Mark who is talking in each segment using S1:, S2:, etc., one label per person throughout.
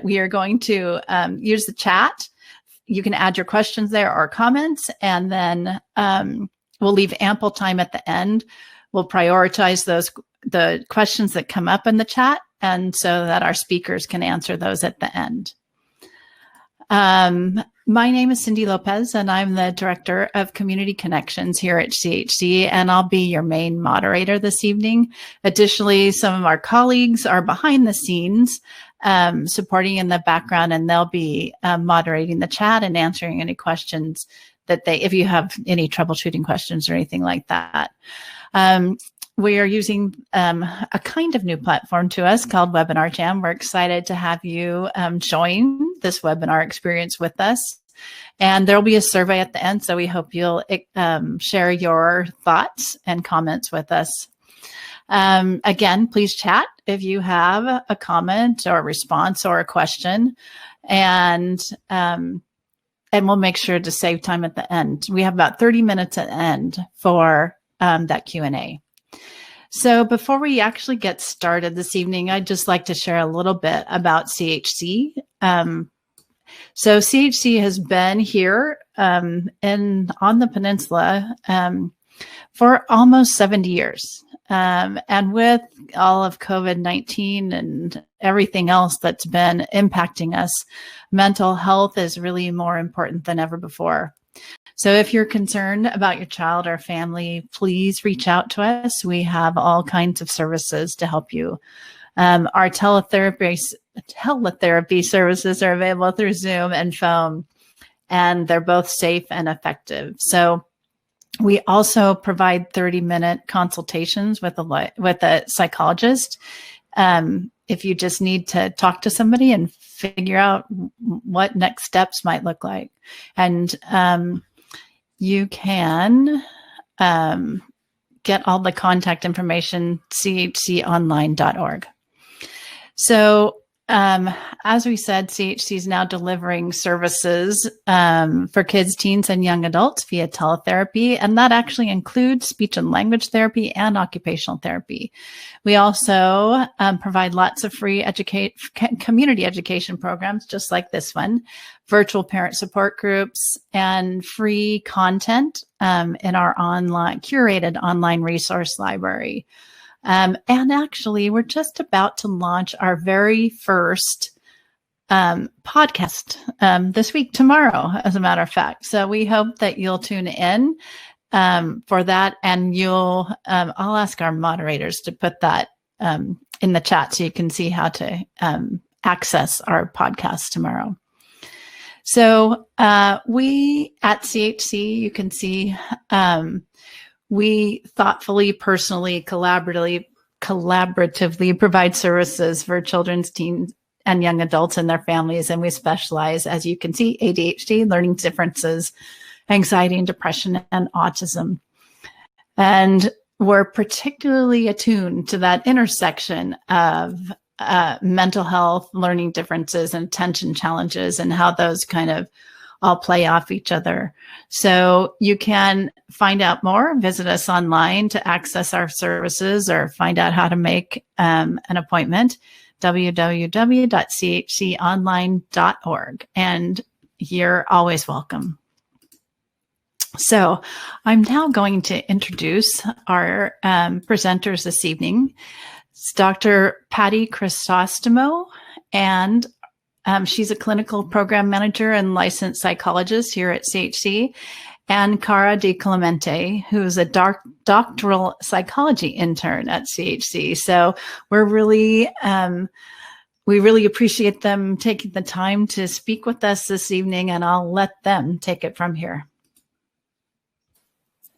S1: we are going to use the chat. You can add your questions there or comments, and then we'll leave ample time at the end. We'll prioritize the questions that come up in the chat, and so that our speakers can answer those at the end. My name is Cindy Lopez, and I'm the Director of Community Connections here at CHC, and I'll be your main moderator this evening. Additionally, some of our colleagues are behind the scenes, supporting in the background, and they'll be moderating the chat and answering any questions that if you have any troubleshooting questions or anything like that. We are using a kind of new platform to us called Webinarjam. We're excited to have you join this webinar experience with us. And there'll be a survey at the end, so we hope you'll share your thoughts and comments with us. Again, please chat if you have a comment or a response or a question, and we'll make sure to save time at the end. We have about 30 minutes at the end for that Q&A. So before we actually get started this evening, I'd just like to share a little bit about CHC. So CHC has been here on the peninsula for almost 70 years. And with all of COVID-19 and everything else that's been impacting us, mental health is really more important than ever before. So if you're concerned about your child or family, please reach out to us. We have all kinds of services to help you. Our teletherapy services are available through Zoom and phone, and they're both safe and effective. So we also provide 30-minute consultations with a psychologist. If you just need to talk to somebody and figure out what next steps might look like. And you can get all the contact information, chconline.org. So as we said, CHC is now delivering services for kids, teens, and young adults via teletherapy, and that actually includes speech and language therapy and occupational therapy. We also provide lots of free community education programs, just like this one, virtual parent support groups, and free content in our curated online resource library. And actually, we're just about to launch our very first podcast this week, tomorrow, as a matter of fact. So we hope that you'll tune in for that, and I'll ask our moderators to put that in the chat so you can see how to access our podcast tomorrow. So we at CHC, you can see, we thoughtfully, personally, collaboratively provide services for children's, teens, and young adults and their families. And we specialize, as you can see, ADHD, learning differences, anxiety and depression, and autism. And we're particularly attuned to that intersection of mental health, learning differences, and attention challenges, and how those kind of all play off each other. So you can find out more, visit us online to access our services or find out how to make an appointment, www.chconline.org. And you're always welcome. So I'm now going to introduce our presenters this evening. It's Dr. Patty Crisostomo, and she's a clinical program manager and licensed psychologist here at CHC, and Cara Di Clemente, who's a doctoral psychology intern at CHC. So we really appreciate them taking the time to speak with us this evening, and I'll let them take it from here.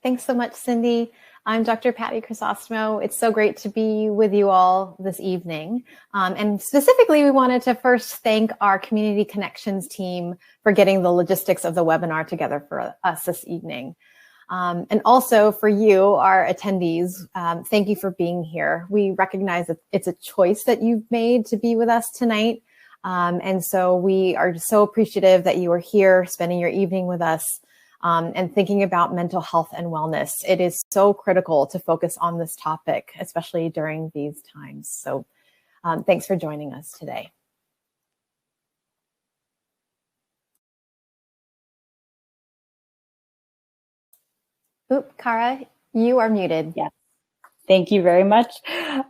S2: Thanks so much, Cindy. I'm Dr. Patty Crisostomo. It's so great to be with you all this evening. And specifically, we wanted to first thank our Community Connections team for getting the logistics of the webinar together for us this evening. And also for you, our attendees, thank you for being here. We recognize that it's a choice that you've made to be with us tonight. And so we are so appreciative that you are here spending your evening with us. And thinking about mental health and wellness. It is so critical to focus on this topic, especially during these times. So thanks for joining us today. Oop, Kara, you are muted.
S3: Yes. Thank you very much.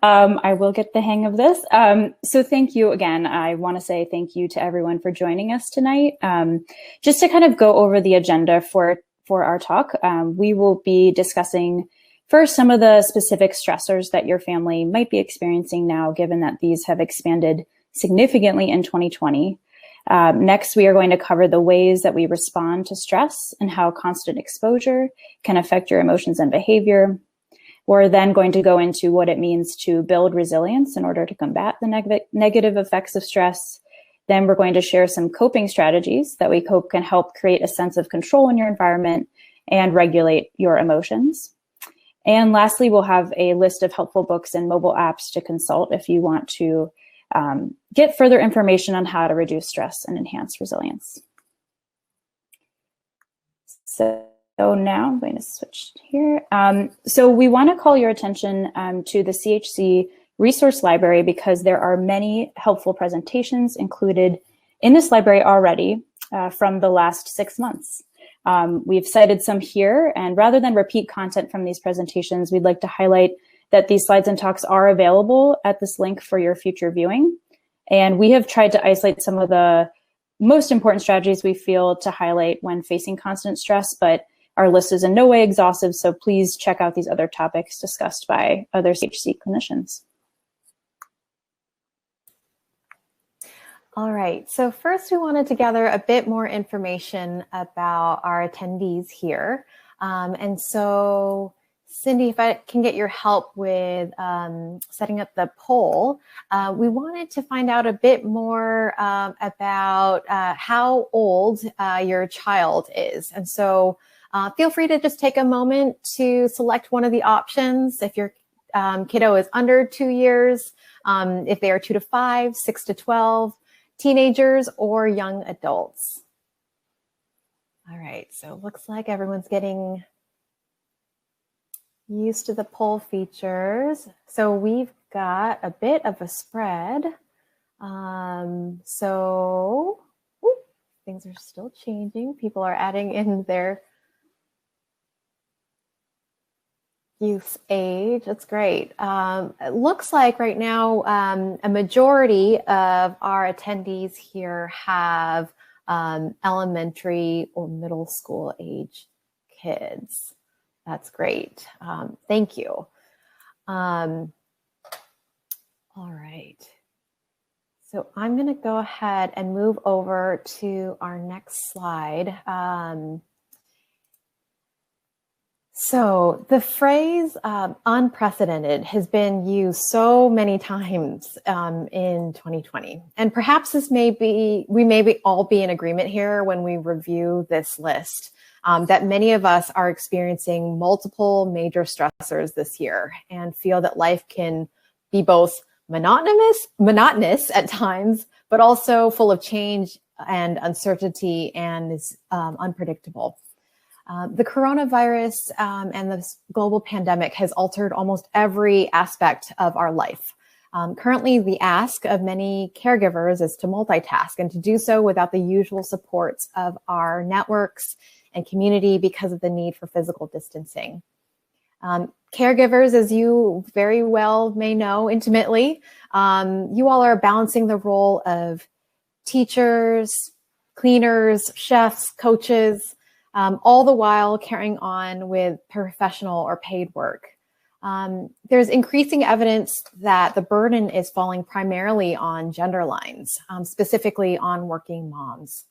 S3: I will get the hang of this. So thank you again. I want to say thank you to everyone for joining us tonight. Just to kind of go over the agenda for our talk, we will be discussing first some of the specific stressors that your family might be experiencing now, given that these have expanded significantly in 2020. Next, we are going to cover the ways that we respond to stress and how constant exposure can affect your emotions and behavior. We're then going to go into what it means to build resilience in order to combat the negative effects of stress. Then we're going to share some coping strategies that we hope can help create a sense of control in your environment and regulate your emotions. And lastly, we'll have a list of helpful books and mobile apps to consult if you want to get further information on how to reduce stress and enhance resilience. So now I'm going to switch here. So we want to call your attention to the Chc Resource Library because there are many helpful presentations included in this library already from the last 6 months. We've cited some here, and rather than repeat content from these presentations, we'd like to highlight that these slides and talks are available at this link for your future viewing. And we have tried to isolate some of the most important strategies we feel to highlight when facing constant stress, but our list is in no way exhaustive, so please check out these other topics discussed by other Chc clinicians.
S2: All right, so first we wanted to gather a bit more information about our attendees here. And so Cindy, if I can get your help with setting up the poll, we wanted to find out a bit more about how old your child is. And so feel free to just take a moment to select one of the options. If your kiddo is under 2 years, if they are 2 to 5, 6 to 12, teenagers, or young adults. All right, so it looks like everyone's getting used to the poll features. So we've got a bit of a spread. Things are still changing. People are adding in their youth age. That's great. It looks like right now a majority of our attendees here have elementary or middle school age kids. That's great. Thank you. All right. So I'm going to go ahead and move over to our next slide. So the phrase unprecedented has been used so many times in 2020. And perhaps we may all be in agreement here when we review this list. That many of us are experiencing multiple major stressors this year and feel that life can be both monotonous at times, but also full of change and uncertainty and is unpredictable. The coronavirus and the global pandemic has altered almost every aspect of our life. Currently, the ask of many caregivers is to multitask and to do so without the usual supports of our networks and community because of the need for physical distancing. Caregivers, as you very well may know intimately, you all are balancing the role of teachers, cleaners, chefs, coaches, all the while carrying on with professional or paid work. There's increasing evidence that the burden is falling primarily on gender lines, specifically on working moms.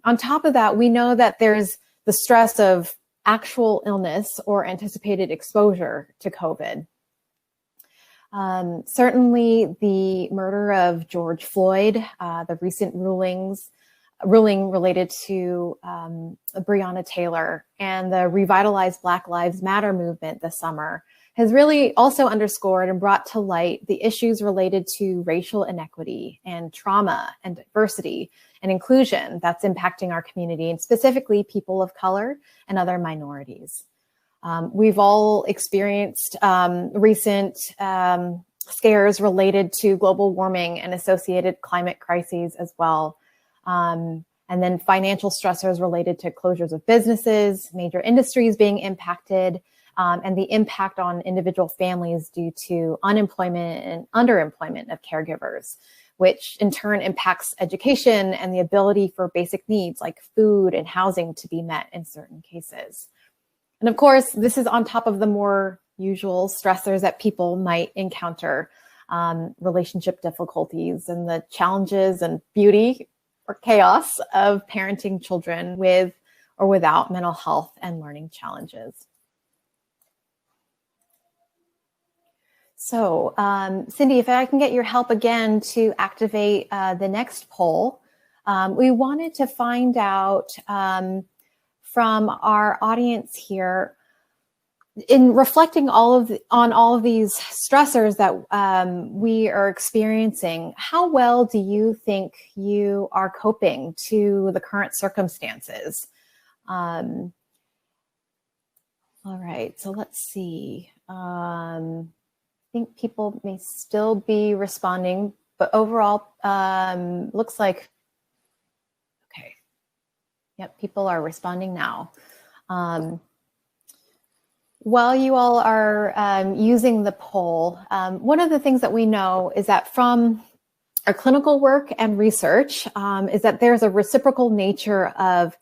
S2: On top of that, we know that there's the stress of actual illness or anticipated exposure to COVID. Certainly the murder of George Floyd, the recent ruling related to Breonna Taylor, and the revitalized Black Lives Matter movement this summer has really also underscored and brought to light the issues related to racial inequity and trauma and diversity and inclusion that's impacting our community, and specifically people of color and other minorities. We've all experienced recent scares related to global warming and associated climate crises as well. and then financial stressors related to closures of businesses, major industries being impacted, and the impact on individual families due to unemployment and underemployment of caregivers, which in turn impacts education and the ability for basic needs like food and housing to be met in certain cases. And of course, this is on top of the more usual stressors that people might encounter, relationship difficulties and the challenges and beauty or chaos of parenting children with or without mental health and learning challenges. So, Cindy, if I can get your help again to activate the next poll, we wanted to find out from our audience here, in reflecting on all of these stressors that we are experiencing, how well do you think you are coping to the current circumstances? All right, so let's see. I think people may still be responding, but overall, looks like, okay. Yep, people are responding now. While you all are using the poll, one of the things that we know is that from our clinical work and research is that there's a reciprocal nature of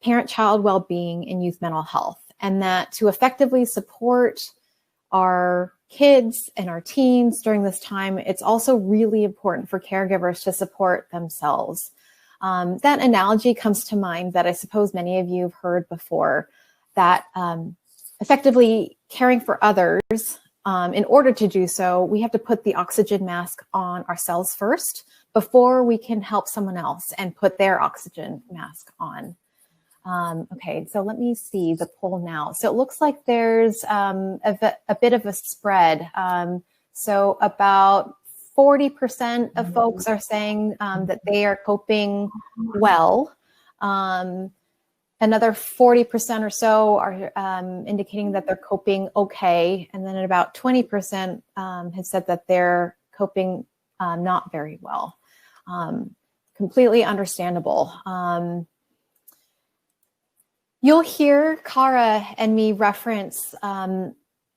S2: parent-child well-being and youth mental health, and that to effectively support our kids and our teens during this time, it's also really important for caregivers to support themselves. That analogy comes to mind that I suppose many of you have heard before, that effectively caring for others, in order to do so, we have to put the oxygen mask on ourselves first before we can help someone else and put their oxygen mask on. Okay, so let me see the poll now. So it looks like there's a bit of a spread. So about 40% of folks are saying that they are coping well. Another 40% or so are indicating that they're coping okay. And then about 20% have said that they're coping not very well. Completely understandable. You'll hear Kara and me reference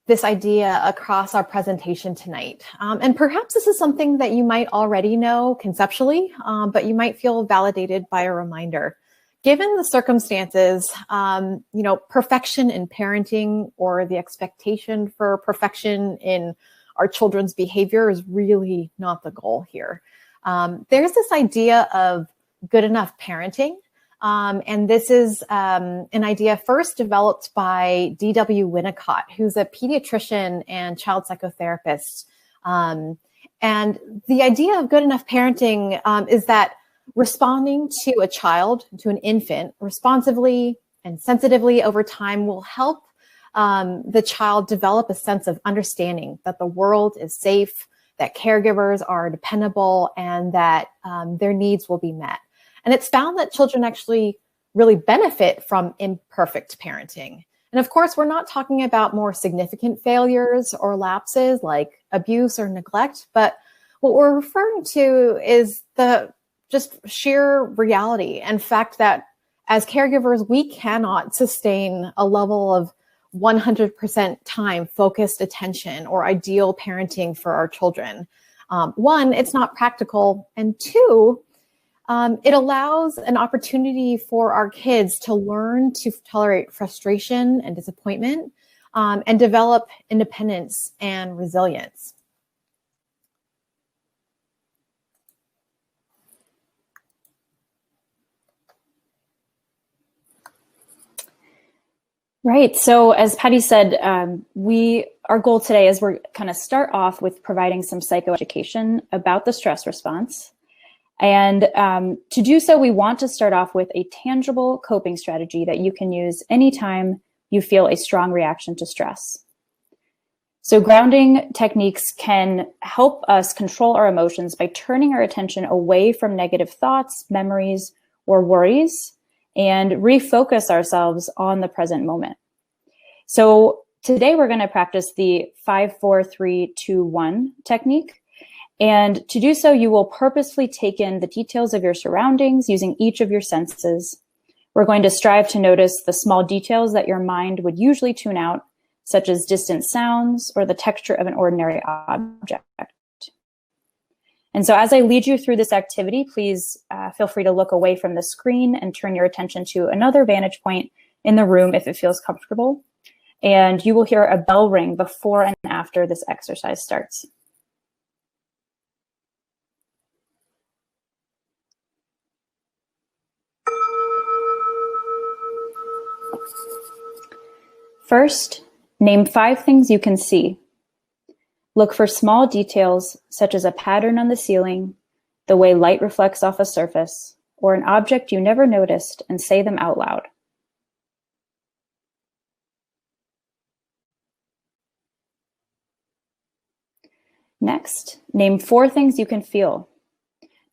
S2: this idea across our presentation tonight. And perhaps this is something that you might already know conceptually, but you might feel validated by a reminder. Given the circumstances, perfection in parenting or the expectation for perfection in our children's behavior is really not the goal here. There's this idea of good enough parenting. And this is an idea first developed by D.W. Winnicott, who's a pediatrician and child psychotherapist. And the idea of good enough parenting is that responding to a child, to an infant, responsively and sensitively over time will help the child develop a sense of understanding that the world is safe, that caregivers are dependable, and that their needs will be met. And it's found that children actually really benefit from imperfect parenting. And of course, we're not talking about more significant failures or lapses like abuse or neglect, but what we're referring to is the just sheer reality and fact that as caregivers, we cannot sustain a level of 100% time focused attention or ideal parenting for our children. One, it's not practical. And two, it allows an opportunity for our kids to learn to tolerate frustration and disappointment and develop independence and resilience.
S3: Right. So as Patty said, our goal today is we're kind of start off with providing some psychoeducation about the stress response. And to do so, we want to start off with a tangible coping strategy that you can use anytime you feel a strong reaction to stress. So grounding techniques can help us control our emotions by turning our attention away from negative thoughts, memories, or worries, and refocus ourselves on the present moment. So today we're going to practice the 5-4-3-2-1 technique. And to do so, you will purposefully take in the details of your surroundings using each of your senses. We're going to strive to notice the small details that your mind would usually tune out, such as distant sounds or the texture of an ordinary object. And so as I lead you through this activity, please feel free to look away from the screen and turn your attention to another vantage point in the room if it feels comfortable. And you will hear a bell ring before and after this exercise starts. First, name 5 things you can see. Look for small details such as a pattern on the ceiling, the way light reflects off a surface, or an object you never noticed, and say them out loud. Next, name 4 things you can feel.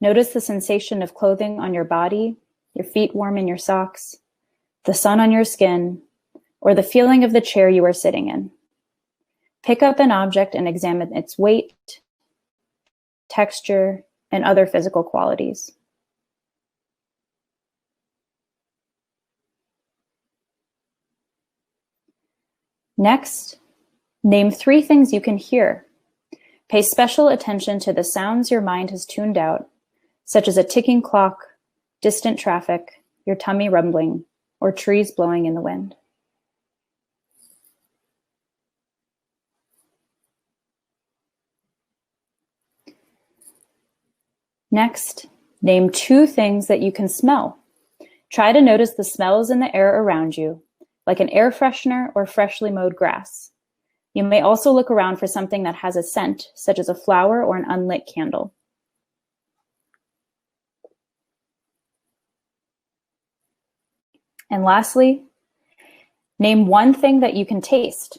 S3: Notice the sensation of clothing on your body, your feet warm in your socks, the sun on your skin, or the feeling of the chair you are sitting in. Pick up an object and examine its weight, texture, and other physical qualities. Next, name 3 things you can hear. Pay special attention to the sounds your mind has tuned out, such as a ticking clock, distant traffic, your tummy rumbling, or trees blowing in the wind. Next, name 2 things that you can smell. Try to notice the smells in the air around you, like an air freshener or freshly mowed grass. You may also look around for something that has a scent, such as a flower or an unlit candle. And lastly, name 1 thing that you can taste.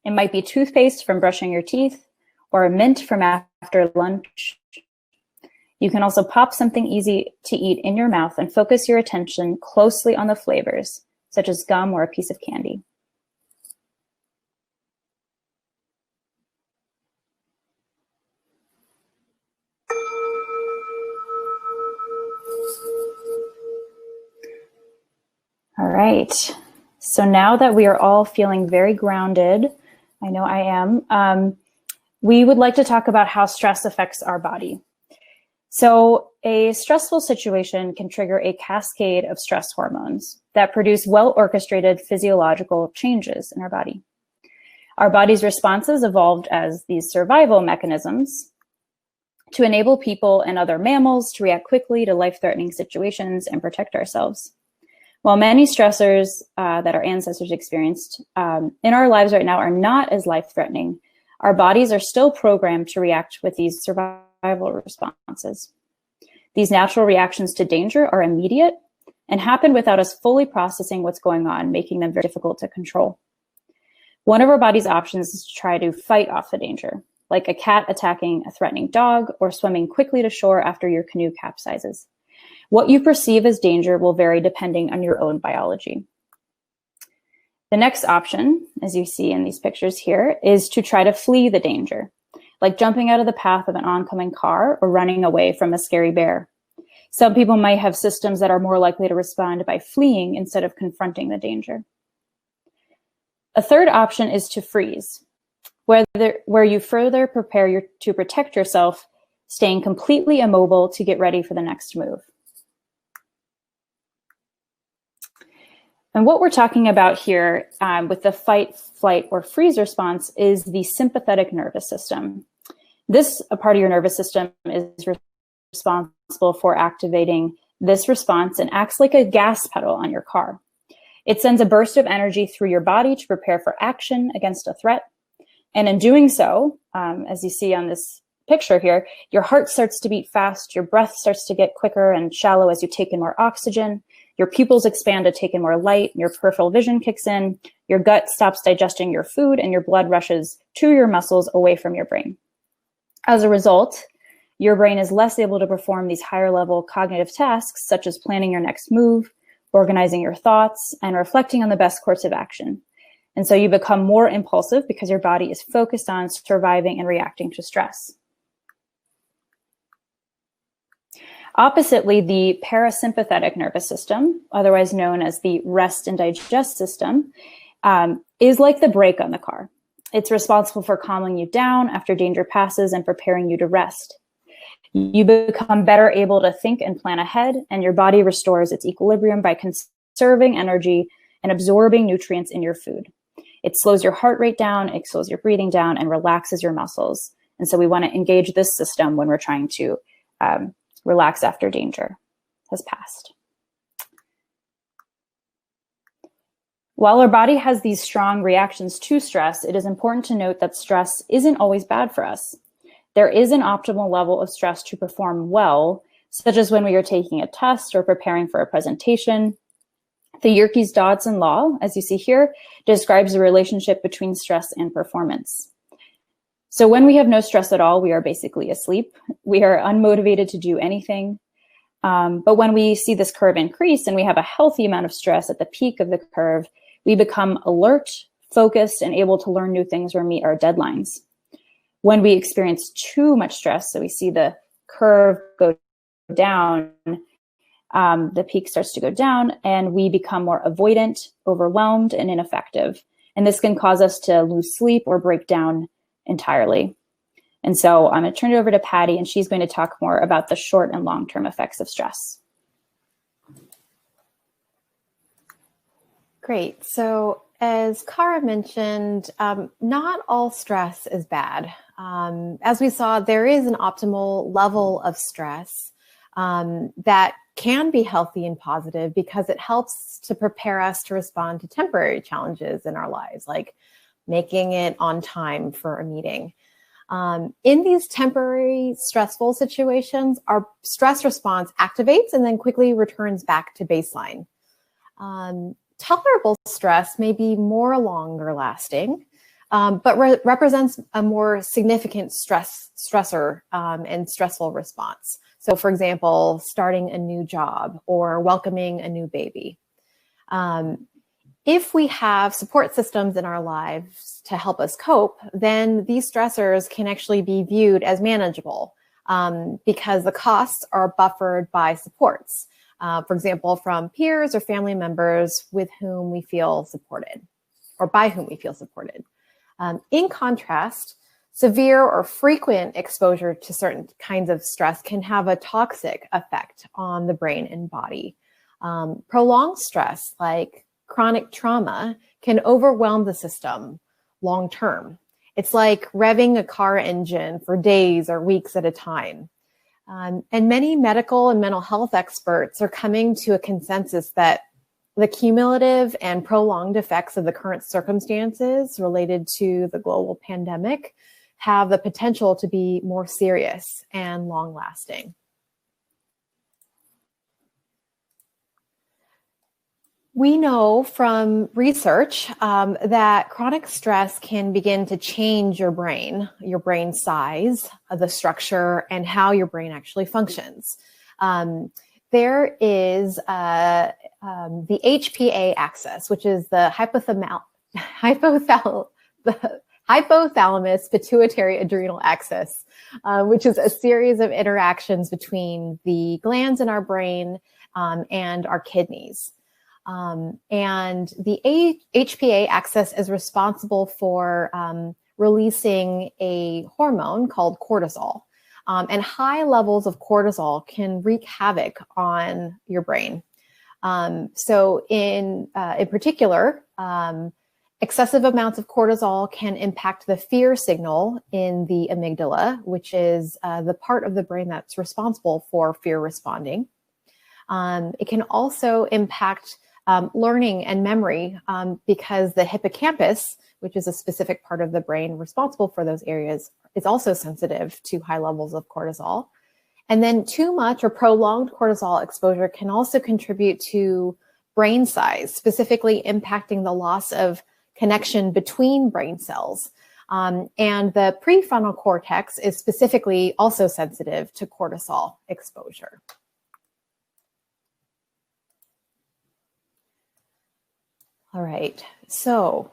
S3: It might be toothpaste from brushing your teeth or a mint from after lunch. You can also pop something easy to eat in your mouth and focus your attention closely on the flavors, such as gum or a piece of candy. All right, so now that we are all feeling very grounded, I know I am, we would like to talk about how stress affects our body. So a stressful situation can trigger a cascade of stress hormones that produce well-orchestrated physiological changes in our body. Our body's responses evolved as these survival mechanisms to enable people and other mammals to react quickly to life-threatening situations and protect ourselves. While many stressors that our ancestors experienced in our lives right now are not as life-threatening, our bodies are still programmed to react with these survival responses. These natural reactions to danger are immediate and happen without us fully processing what's going on, making them very difficult to control. One of our body's options is to try to fight off the danger, like a cat attacking a threatening dog or swimming quickly to shore after your canoe capsizes. What you perceive as danger will vary depending on your own biology. The next option, as you see in these pictures here, is to try to flee the danger, like jumping out of the path of an oncoming car or running away from a scary bear. Some people might have systems that are more likely to respond by fleeing instead of confronting the danger. A third option is to freeze, where you further prepare to protect yourself, staying completely immobile to get ready for the next move. And what we're talking about here with the fight, flight, or freeze response is the sympathetic nervous system. This part of your nervous system is responsible for activating this response and acts like a gas pedal on your car. It sends a burst of energy through your body to prepare for action against a threat. And in doing so, as you see on this picture here, your heart starts to beat fast, your breath starts to get quicker and shallow as you take in more oxygen, your pupils expand to take in more light, your peripheral vision kicks in, your gut stops digesting your food, and your blood rushes to your muscles away from your brain. As a result, your brain is less able to perform these higher level cognitive tasks, such as planning your next move, organizing your thoughts, and reflecting on the best course of action. And so you become more impulsive because your body is focused on surviving and reacting to stress. Oppositely, the parasympathetic nervous system, otherwise known as the rest and digest system, is like the brake on the car. It's responsible for calming you down after danger passes and preparing you to rest. You become better able to think and plan ahead, and your body restores its equilibrium by conserving energy and absorbing nutrients in your food. It slows your heart rate down, it slows your breathing down, and relaxes your muscles. And so we want to engage this system when we're trying to relax after danger has passed. While our body has these strong reactions to stress, it is important to note that stress isn't always bad for us. There is an optimal level of stress to perform well, such as when we are taking a test or preparing for a presentation. The Yerkes-Dodson law, as you see here, describes the relationship between stress and performance. So when we have no stress at all, we are basically asleep. We are unmotivated to do anything. But when we see this curve increase and we have a healthy amount of stress at the peak of the curve, we become alert, focused, and able to learn new things or meet our deadlines. When we experience too much stress, so we see the curve go down, the peak starts to go down, and we become more avoidant, overwhelmed, and ineffective. And this can cause us to lose sleep or break down entirely. And so I'm going to turn it over to Patty, and she's going to talk more about the short and long-term effects of stress.
S2: Great. So as Cara mentioned, not all stress is bad. As we saw, there is an optimal level of stress that can be healthy and positive because it helps to prepare us to respond to temporary challenges in our lives, like making it on time for a meeting. In these temporary stressful situations, our stress response activates and then quickly returns back to baseline. Tolerable stress may be more longer lasting, but represents a more significant stressor and stressful response. So for example, starting a new job or welcoming a new baby. If we have support systems in our lives to help us cope, then these stressors can actually be viewed as manageable because the costs are buffered by supports. For example, from peers or family members with whom we feel supported or by whom we feel supported. In contrast, severe or frequent exposure to certain kinds of stress can have a toxic effect on the brain and body. Prolonged stress, like chronic trauma, can overwhelm the system long term. It's like revving a car engine for days or weeks at a time. And many medical and mental health experts are coming to a consensus that the cumulative and prolonged effects of the current circumstances related to the global pandemic have the potential to be more serious and long-lasting. We know from research that chronic stress can begin to change your brain size, the structure, and how your brain actually functions. There is the HPA axis, which is the hypothalamus pituitary adrenal axis, which is a series of interactions between the glands in our brain and our kidneys. And the HPA axis is responsible for releasing a hormone called cortisol. And high levels of cortisol can wreak havoc on your brain. So in particular, excessive amounts of cortisol can impact the fear signal in the amygdala, which is the part of the brain that's responsible for fear responding. It can also impact learning and memory because the hippocampus, which is a specific part of the brain responsible for those areas, is also sensitive to high levels of cortisol. And then too much or prolonged cortisol exposure can also contribute to brain size, specifically impacting the loss of connection between brain cells. And the prefrontal cortex is specifically also sensitive to cortisol exposure. All right, so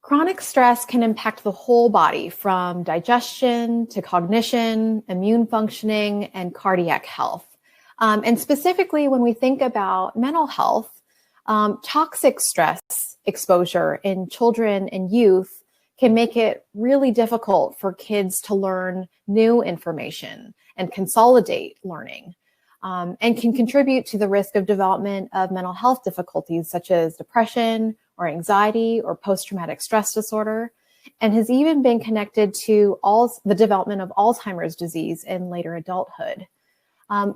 S2: Chronic stress can impact the whole body, from digestion to cognition, immune functioning, and cardiac health. And specifically, when we think about mental health, toxic stress exposure in children and youth can make it really difficult for kids to learn new information and consolidate learning, and can contribute to the risk of development of mental health difficulties such as depression or anxiety or post-traumatic stress disorder, and has even been connected to the development of Alzheimer's disease in later adulthood.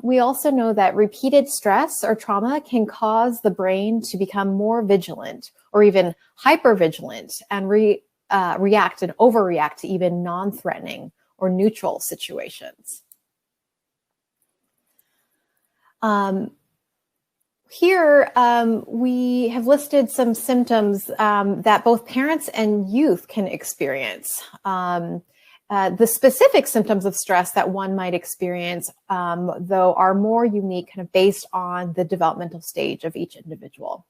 S2: We also know that repeated stress or trauma can cause the brain to become more vigilant or even hypervigilant and react and overreact to even non-threatening or neutral situations. Here, we have listed some symptoms that both parents and youth can experience. The specific symptoms of stress that one might experience, though, are more unique, kind of based on the developmental stage of each individual.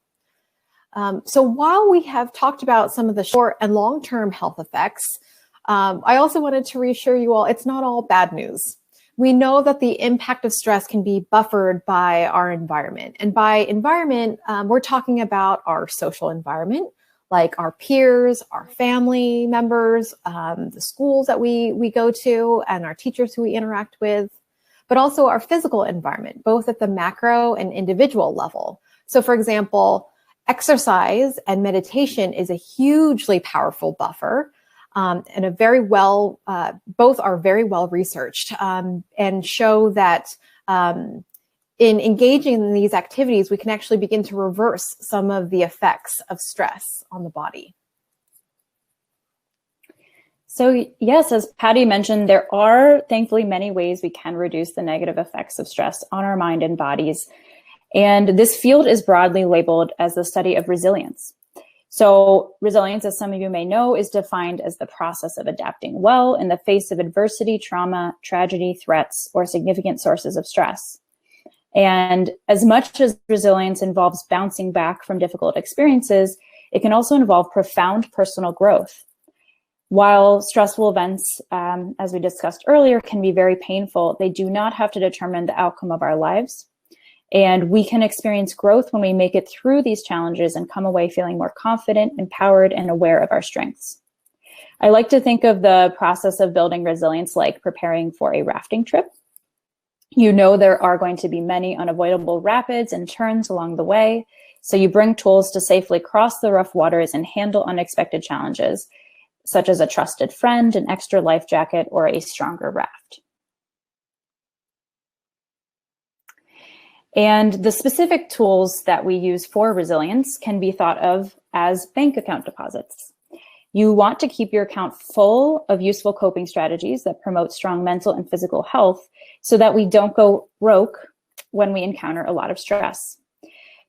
S2: So while we have talked about some of the short and long-term health effects, I also wanted to reassure you all, it's not all bad news. We know that the impact of stress can be buffered by our environment. And by environment, we're talking about our social environment, like our peers, our family members, the schools that we go to, and our teachers who we interact with, but also our physical environment, both at the macro and individual level. So for example, exercise and meditation is a hugely powerful buffer, and both are very well researched, and show that in engaging in these activities, we can actually begin to reverse some of the effects of stress on the body.
S3: So yes, as Patty mentioned, there are thankfully many ways we can reduce the negative effects of stress on our mind and bodies. And this field is broadly labeled as the study of resilience. So resilience, as some of you may know, is defined as the process of adapting well in the face of adversity, trauma, tragedy, threats, or significant sources of stress. And as much as resilience involves bouncing back from difficult experiences, it can also involve profound personal growth. While stressful events, as we discussed earlier, can be very painful, they do not have to determine the outcome of our lives. And we can experience growth when we make it through these challenges and come away feeling more confident, empowered, and aware of our strengths. I like to think of the process of building resilience like preparing for a rafting trip. You know there are going to be many unavoidable rapids and turns along the way, so you bring tools to safely cross the rough waters and handle unexpected challenges, such as a trusted friend, an extra life jacket, or a stronger raft. And the specific tools that we use for resilience can be thought of as bank account deposits. You want to keep your account full of useful coping strategies that promote strong mental and physical health so that we don't go broke when we encounter a lot of stress.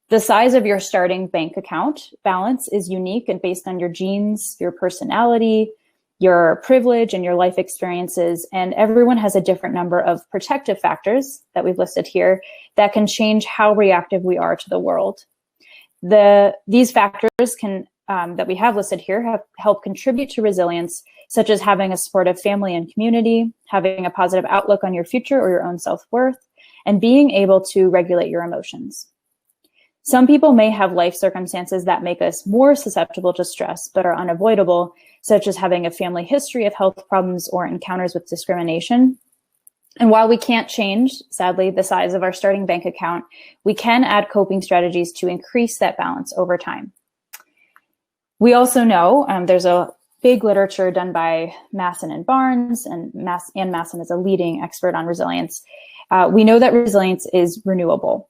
S3: The size of your starting bank account balance is unique and based on your genes, your personality, your privilege, and your life experiences. And everyone has a different number of protective factors that we've listed here that can change how reactive we are to the world. These factors can that we have listed here help contribute to resilience, such as having a supportive family and community, having a positive outlook on your future or your own self-worth, and being able to regulate your emotions. Some people may have life circumstances that make us more susceptible to stress, but are unavoidable, such as having a family history of health problems or encounters with discrimination. And while we can't change, sadly, the size of our starting bank account, we can add coping strategies to increase that balance over time. We also know there's a big literature done by Masson and Barnes, and Ann Masson is a leading expert on resilience. We know that resilience is renewable.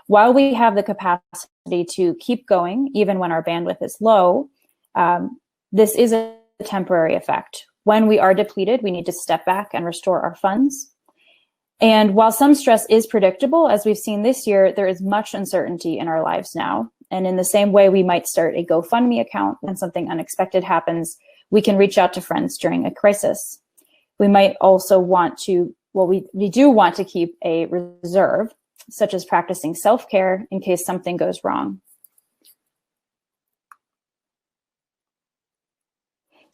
S3: While we have the capacity to keep going, even when our bandwidth is low, this is a temporary effect. When we are depleted, we need to step back and restore our funds. And while some stress is predictable, as we've seen this year, there is much uncertainty in our lives now. And in the same way we might start a GoFundMe account when something unexpected happens, we can reach out to friends during a crisis. We might also want to, we do want to keep a reserve, such as practicing self-care in case something goes wrong.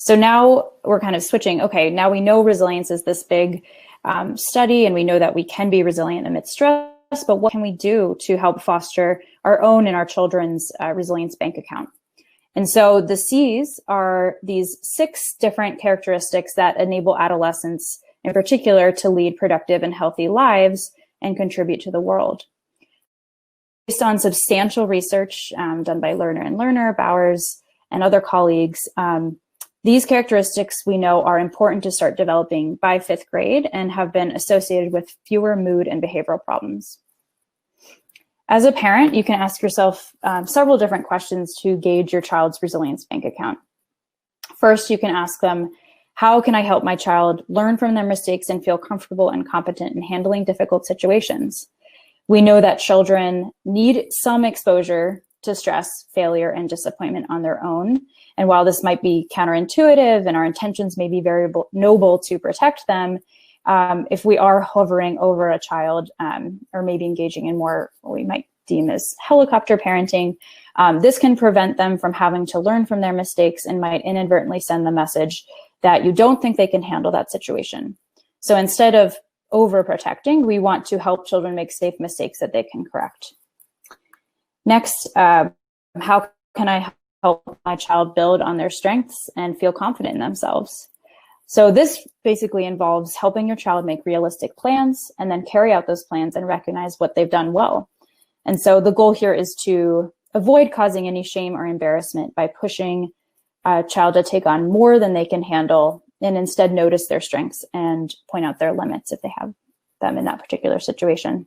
S3: So now we're kind of switching. Okay, now we know resilience is this big study, and we know that we can be resilient amidst stress, but what can we do to help foster our own and our children's resilience bank account? And so the C's are these 6 different characteristics that enable adolescents in particular to lead productive and healthy lives and contribute to the world. Based on substantial research done by Lerner and Lerner, Bowers, and other colleagues, these characteristics we know are important to start developing by 5th grade and have been associated with fewer mood and behavioral problems. As a parent, you can ask yourself several different questions to gauge your child's resilience bank account. First, you can ask them, how can I help my child learn from their mistakes and feel comfortable and competent in handling difficult situations? We know that children need some exposure to stress, failure, and disappointment on their own. And while this might be counterintuitive and our intentions may be very noble to protect them, if we are hovering over a child or maybe engaging in more what we might deem as helicopter parenting, this can prevent them from having to learn from their mistakes and might inadvertently send the message that you don't think they can handle that situation. So instead of overprotecting, we want to help children make safe mistakes that they can correct. Next, how can I help my child build on their strengths and feel confident in themselves? So this basically involves helping your child make realistic plans and then carry out those plans and recognize what they've done well. And so the goal here is to avoid causing any shame or embarrassment by pushing a child to take on more than they can handle, and instead notice their strengths and point out their limits if they have them in that particular situation.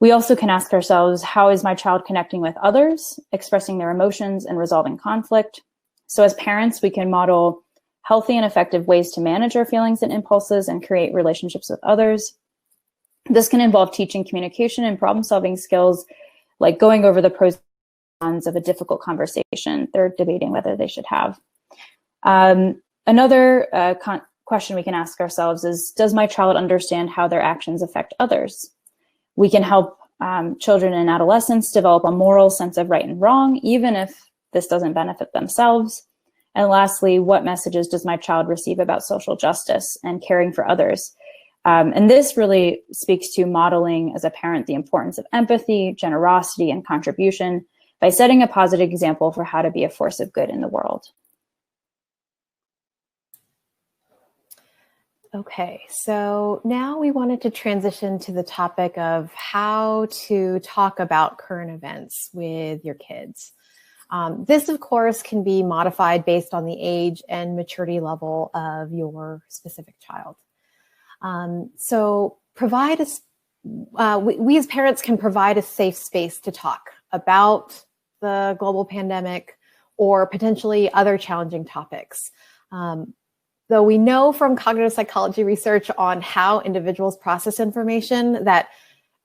S3: We also can ask ourselves, how is my child connecting with others, expressing their emotions, and resolving conflict? So as parents, we can model healthy and effective ways to manage our feelings and impulses and create relationships with others. This can involve teaching communication and problem-solving skills, like going over the pros and cons of a difficult conversation they're debating whether they should have. Another question we can ask ourselves is, does my child understand how their actions affect others? We can help children and adolescents develop a moral sense of right and wrong, even if this doesn't benefit themselves. And lastly, what messages does my child receive about social justice and caring for others? And this really speaks to modeling as a parent the importance of empathy, generosity, and contribution by setting a positive example for how to be a force of good in the world.
S2: Okay, so now we wanted to transition to the topic of how to talk about current events with your kids. This, of course, can be modified based on the age and maturity level of your specific child. So we as parents can provide a safe space to talk about the global pandemic or potentially other challenging topics. Though we know from cognitive psychology research on how individuals process information that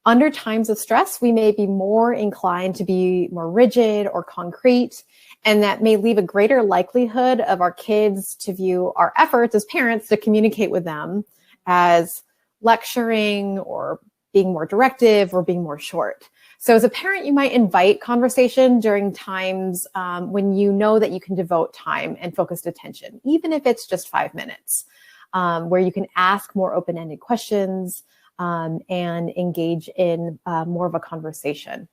S2: under times of stress, we may be more inclined to be more rigid or concrete, and that may leave a greater likelihood of our kids to view our efforts as parents to communicate with them as lecturing or being more directive or being more short. So as a parent, you might invite conversation during times when you know that you can devote time and focused attention, even if it's just 5 minutes, where you can ask more open-ended questions and engage in more of a conversation.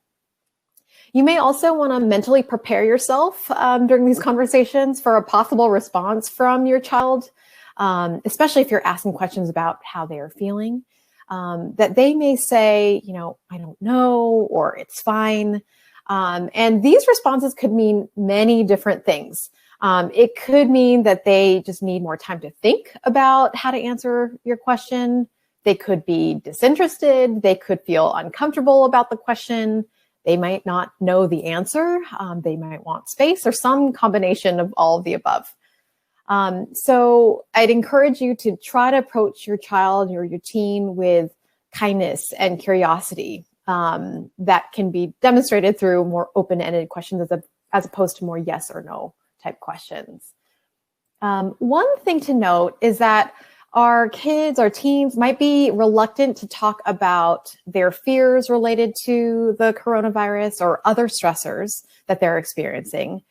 S2: You may also want to mentally prepare yourself during these conversations for a possible response from your child, especially if you're asking questions about how they are feeling. That they may say, I don't know, or it's fine. And these responses could mean many different things. It could mean that they just need more time to think about how to answer your question. They could be disinterested. They could feel uncomfortable about the question. They might not know the answer. They might want space or some combination of all of the above. So I'd encourage you to try to approach your child or your teen with kindness and curiosity that can be demonstrated through more open-ended questions as opposed to more yes or no type questions. One thing to note is that our kids, our teens might be reluctant to talk about their fears related to the coronavirus or other stressors that they're experiencing.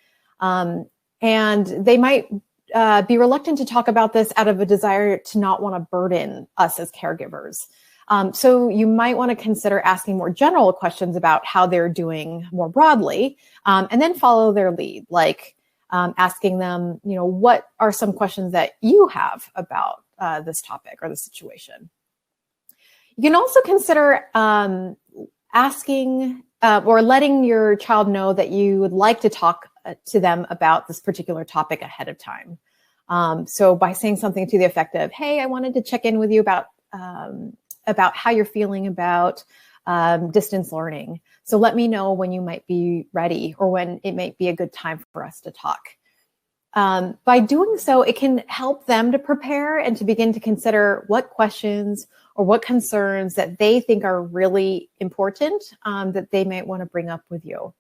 S2: And they might be reluctant to talk about this out of a desire to not want to burden us as caregivers. So you might want to consider asking more general questions about how they're doing more broadly, and then follow their lead, like asking them, what are some questions that you have about this topic or the situation? You can also consider asking or letting your child know that you would like to talk to them about this particular topic ahead of time. So by saying something to the effect of, hey, I wanted to check in with you about how you're feeling about distance learning. So let me know when you might be ready or when it might be a good time for us to talk. By doing so, it can help them to prepare and to begin to consider what questions or what concerns that they think are really important that they might want to bring up with you.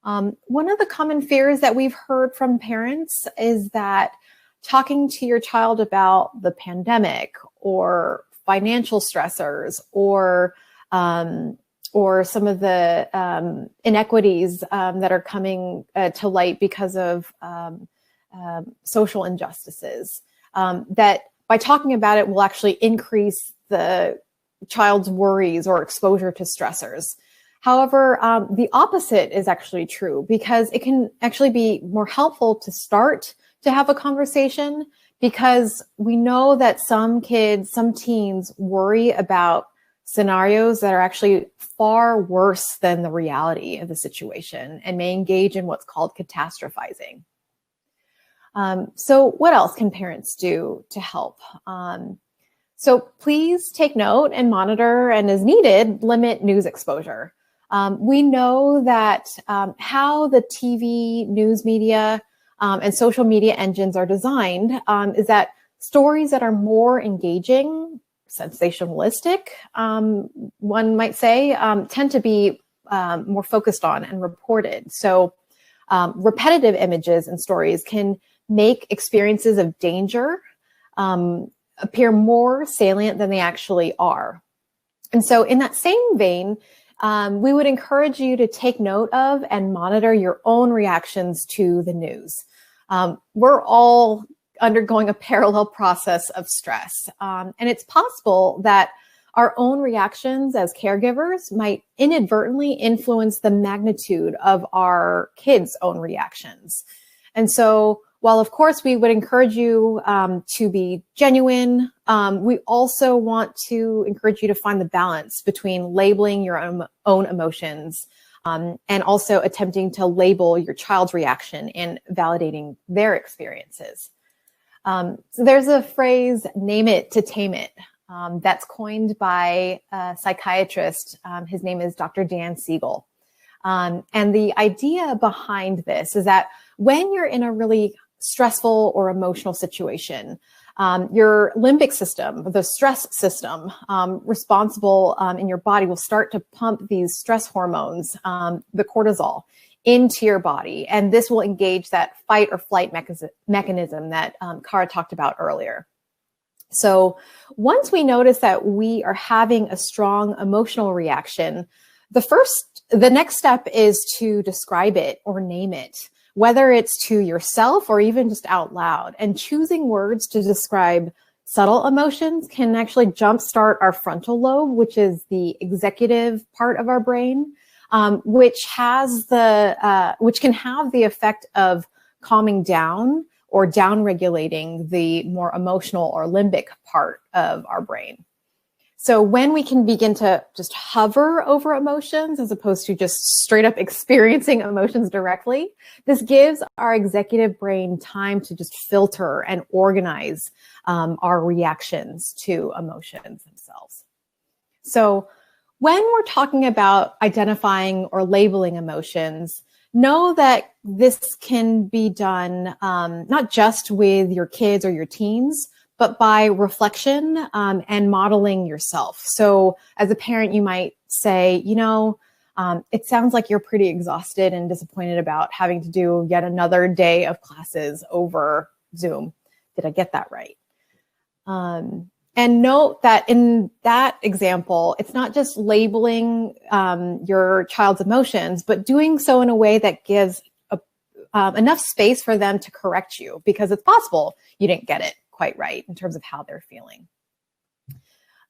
S2: One of the common fears that we've heard from parents is that talking to your child about the pandemic or financial stressors or some of the inequities that are coming to light because of social injustices, that by talking about it will actually increase the child's worries or exposure to stressors. However, the opposite is actually true, because it can actually be more helpful to start to have a conversation, because we know that some kids, some teens worry about scenarios that are actually far worse than the reality of the situation and may engage in what's called catastrophizing. So what else can parents do to help? So please take note and monitor, and as needed, limit news exposure. We know that how the TV, news media, and social media engines are designed is that stories that are more engaging, sensationalistic, one might say, tend to be more focused on and reported. So repetitive images and stories can make experiences of danger appear more salient than they actually are. And so in that same vein, we would encourage you to take note of and monitor your own reactions to the news. We're all undergoing a parallel process of stress. And it's possible that our own reactions as caregivers might inadvertently influence the magnitude of our kids' own reactions. And so while, of course, we would encourage you to be genuine, we also want to encourage you to find the balance between labeling your own emotions and also attempting to label your child's reaction and validating their experiences. So there's a phrase, name it to tame it, that's coined by a psychiatrist. His name is Dr. Dan Siegel. And the idea behind this is that when you're in a really stressful or emotional situation, your limbic system, the stress system responsible in your body, will start to pump these stress hormones, the cortisol, into your body. And this will engage that fight or flight mechanism that Kara talked about earlier. So once we notice that we are having a strong emotional reaction, the next step is to describe it or name it, whether it's to yourself or even just out loud. And choosing words to describe subtle emotions can actually jumpstart our frontal lobe, which is the executive part of our brain, which can have the effect of calming down or down-regulating the more emotional or limbic part of our brain. So when we can begin to just hover over emotions as opposed to just straight up experiencing emotions directly, this gives our executive brain time to just filter and organize our reactions to emotions themselves. So when we're talking about identifying or labeling emotions, know that this can be done not just with your kids or your teens, but by reflection and modeling yourself. So as a parent, you might say, it sounds like you're pretty exhausted and disappointed about having to do yet another day of classes over Zoom. Did I get that right? And note that in that example, it's not just labeling your child's emotions, but doing so in a way that gives enough space for them to correct you, because it's possible you didn't get it quite right in terms of how they're feeling.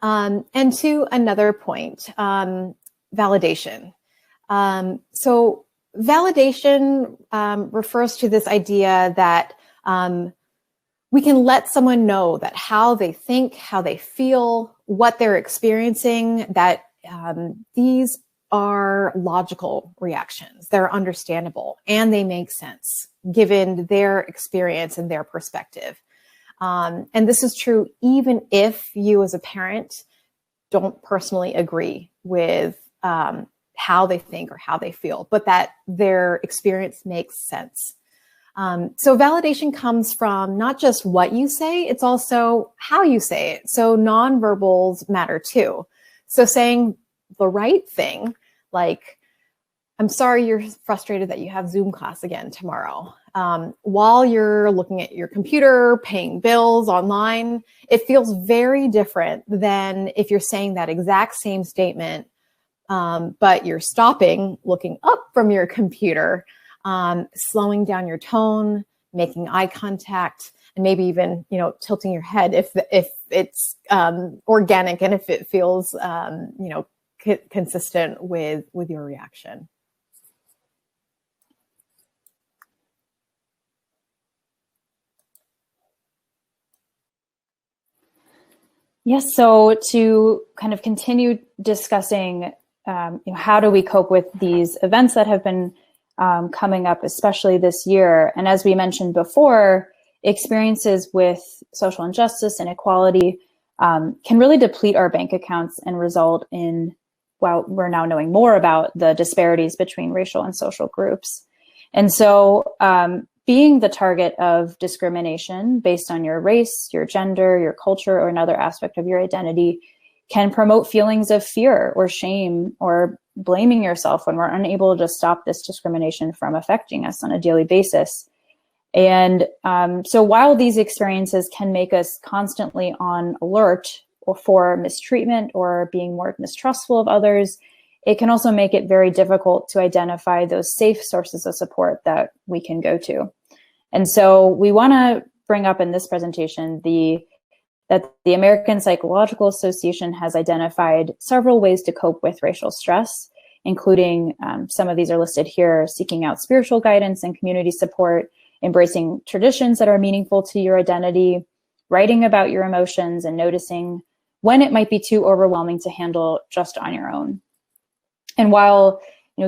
S2: And to another point, validation. So validation refers to this idea that we can let someone know that how they think, how they feel, what they're experiencing, that these are logical reactions. They're understandable and they make sense given their experience and their perspective. And this is true even if you as a parent don't personally agree with how they think or how they feel, but that their experience makes sense. So validation comes from not just what you say, it's also how you say it. So nonverbals matter too. So saying the right thing, like, I'm sorry you're frustrated that you have Zoom class again tomorrow. While you're looking at your computer, paying bills online, it feels very different than if you're saying that exact same statement, but you're stopping, looking up from your computer, slowing down your tone, making eye contact, and maybe even, tilting your head if it's organic and if it feels, consistent with your reaction.
S3: Yes, so to kind of continue discussing how do we cope with these events that have been coming up, especially this year. And as we mentioned before, experiences with social injustice, inequality can really deplete our bank accounts and result in, well, we're now knowing more about the disparities between racial and social groups. And so being the target of discrimination based on your race, your gender, your culture, or another aspect of your identity can promote feelings of fear or shame or blaming yourself when we're unable to stop this discrimination from affecting us on a daily basis. And so while these experiences can make us constantly on alert for mistreatment or being more mistrustful of others, it can also make it very difficult to identify those safe sources of support that we can go to. And so we want to bring up in this presentation that the American Psychological Association has identified several ways to cope with racial stress, including some of these are listed here: seeking out spiritual guidance and community support, embracing traditions that are meaningful to your identity, writing about your emotions, and noticing when it might be too overwhelming to handle just on your own. And while,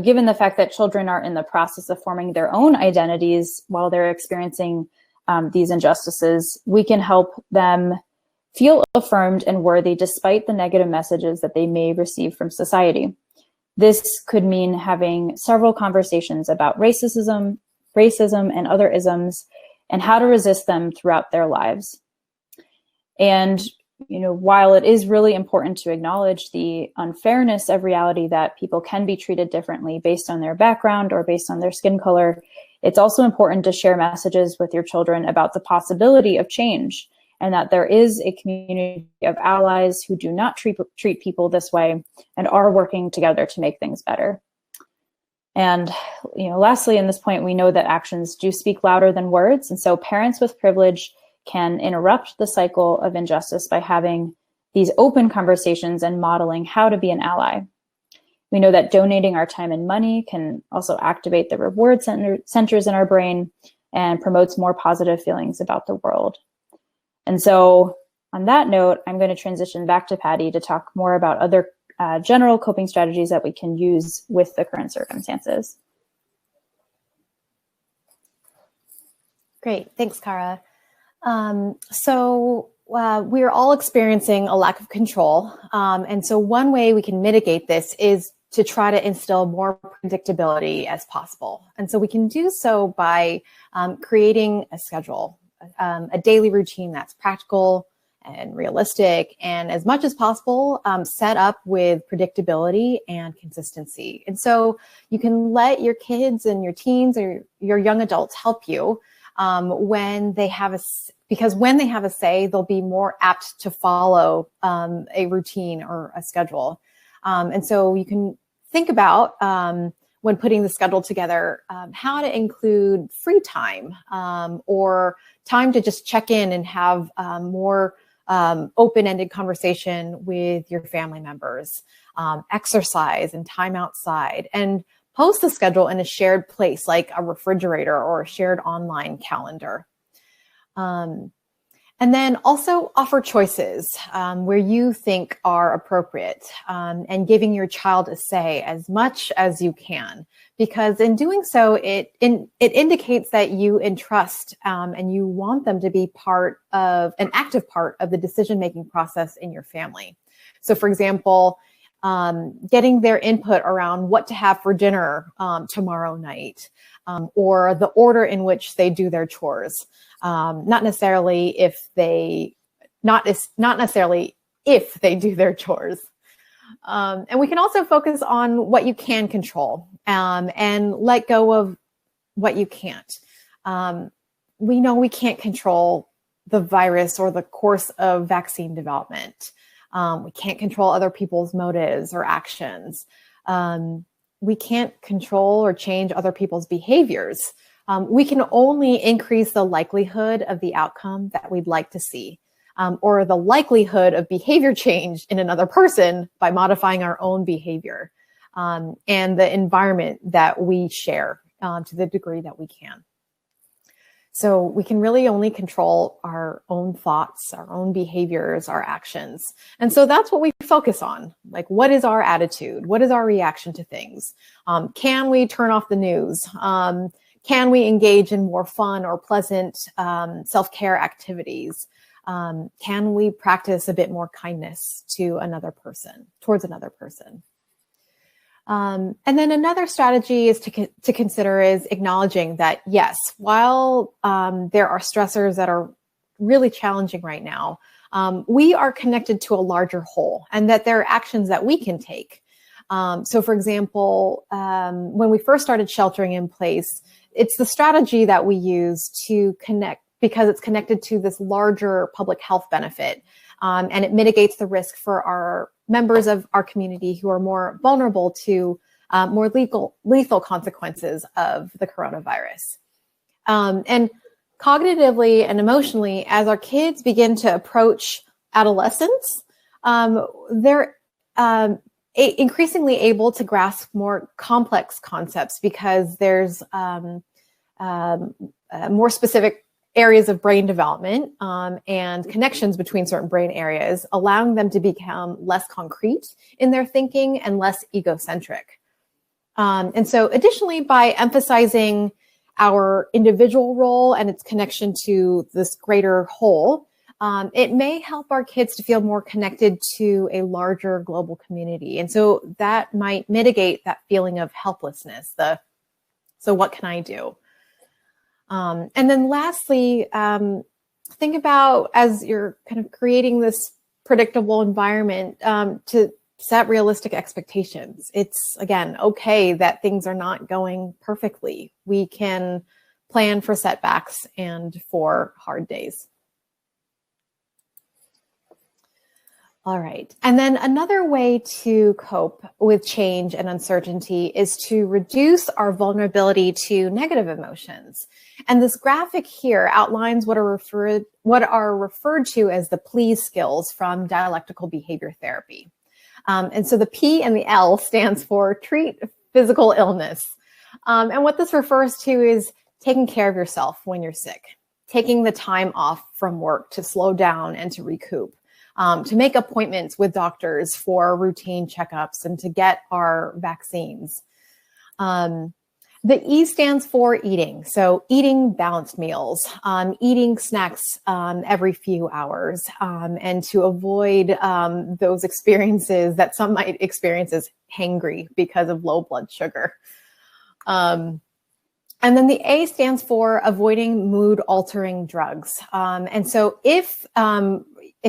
S3: given the fact that children are in the process of forming their own identities while they're experiencing these injustices, we can help them feel affirmed and worthy despite the negative messages that they may receive from society. This could mean having several conversations about racism and other isms and how to resist them throughout their lives. And while it is really important to acknowledge the unfairness of reality that people can be treated differently based on their background or based on their skin color, it's also important to share messages with your children about the possibility of change and that there is a community of allies who do not treat people this way and are working together to make things better. And lastly, in this point, we know that actions do speak louder than words. And so parents with privilege can interrupt the cycle of injustice by having these open conversations and modeling how to be an ally. We know that donating our time and money can also activate the reward centers in our brain and promotes more positive feelings about the world. And so on that note, I'm going to transition back to Patty to talk more about other general coping strategies that we can use with the current circumstances.
S2: Great, thanks, Cara. So we're all experiencing a lack of control. And so one way we can mitigate this is to try to instill more predictability as possible. And so we can do so by creating a schedule, a daily routine that's practical and realistic, and as much as possible, set up with predictability and consistency. And so you can let your kids and your teens or your young adults help you when they have because when they have a say, they'll be more apt to follow a routine or a schedule. And so you can think about when putting the schedule together, how to include free time or time to just check in and have more open-ended conversation with your family members, exercise and time outside, and post the schedule in a shared place like a refrigerator or a shared online calendar. And then also offer choices where you think are appropriate, and giving your child a say as much as you can, because in doing so, it indicates that you entrust and you want them to be an active part of the decision-making process in your family. So for example, getting their input around what to have for dinner tomorrow night, or the order in which they do their chores. Not necessarily if they do their chores. And we can also focus on what you can control and let go of what you can't. We know we can't control the virus or the course of vaccine development. We can't control other people's motives or actions. We can't control or change other people's behaviors. We can only increase the likelihood of the outcome that we'd like to see, or the likelihood of behavior change in another person by modifying our own behavior and the environment that we share to the degree that we can. So we can really only control our own thoughts, our own behaviors, our actions. And so that's what we focus on. Like, what is our attitude? What is our reaction to things? Can we turn off the news? Can we engage in more fun or pleasant self-care activities? Can we practice a bit more kindness to towards another person? And then another strategy is to consider is acknowledging that, yes, while there are stressors that are really challenging right now, we are connected to a larger whole, and that there are actions that we can take. So for example, when we first started sheltering in place, it's the strategy that we use to connect because it's connected to this larger public health benefit. And it mitigates the risk for our members of our community who are more vulnerable to more lethal consequences of the coronavirus. And cognitively and emotionally, as our kids begin to approach adolescence, they're increasingly able to grasp more complex concepts because there's more specific areas of brain development and connections between certain brain areas, allowing them to become less concrete in their thinking and less egocentric. And so additionally, by emphasizing our individual role and its connection to this greater whole, it may help our kids to feel more connected to a larger global community. And so that might mitigate that feeling of helplessness, so what can I do? And then lastly, think about, as you're kind of creating this predictable environment, to set realistic expectations. It's, again, okay that things are not going perfectly. We can plan for setbacks and for hard days. All right. And then another way to cope with change and uncertainty is to reduce our vulnerability to negative emotions. And this graphic here outlines what are referred to as the please skills from dialectical behavior therapy. And so the P and the L stands for treat physical illness. And what this refers to is taking care of yourself when you're sick, taking the time off from work to slow down and to recoup. To make appointments with doctors for routine checkups and to get our vaccines. The E stands for eating. So eating balanced meals, eating snacks every few hours, and to avoid those experiences that some might experience as hangry because of low blood sugar. And then the A stands for avoiding mood-altering drugs. And so if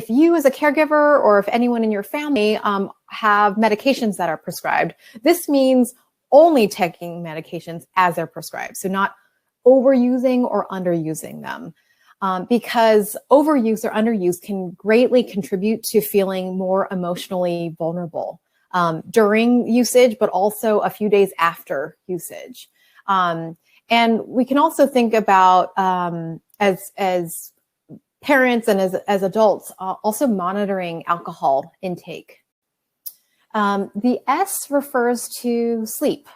S2: you as a caregiver or if anyone in your family have medications that are prescribed, this means only taking medications as they're prescribed. So not overusing or underusing them, because overuse or underuse can greatly contribute to feeling more emotionally vulnerable during usage, but also a few days after usage. And we can also think about as parents and as adults, also monitoring alcohol intake. The S refers to sleep.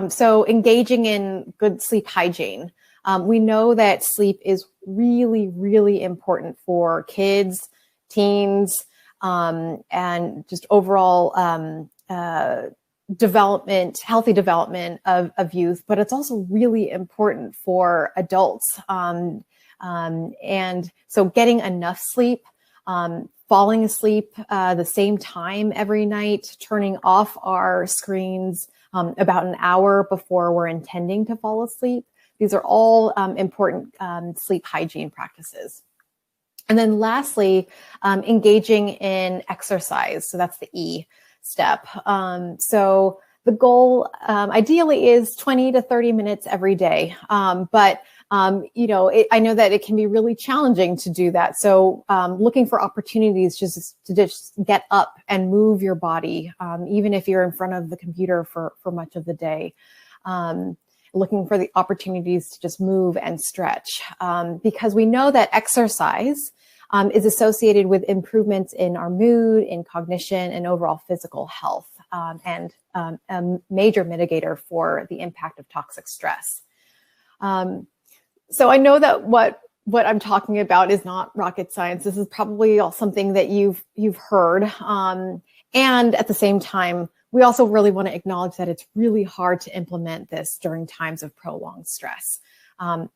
S2: So engaging in good sleep hygiene. We know that sleep is really, really important for kids, teens, and just overall development, healthy development of youth, but it's also really important for adults. And so getting enough sleep, falling asleep the same time every night, turning off our screens about an hour before we're intending to fall asleep. These are all important sleep hygiene practices. And then lastly, engaging in exercise. So that's the E step. So the goal ideally is 20 to 30 minutes every day. But I know that it can be really challenging to do that. So looking for opportunities to just get up and move your body, even if you're in front of the computer for much of the day. Looking for the opportunities to just move and stretch, because we know that exercise is associated with improvements in our mood, in cognition, and overall physical health, and a major mitigator for the impact of toxic stress. So I know that what I'm talking about is not rocket science. This is probably all something that you've heard, and at the same time, we also really want to acknowledge that it's really hard to implement this during times of prolonged stress.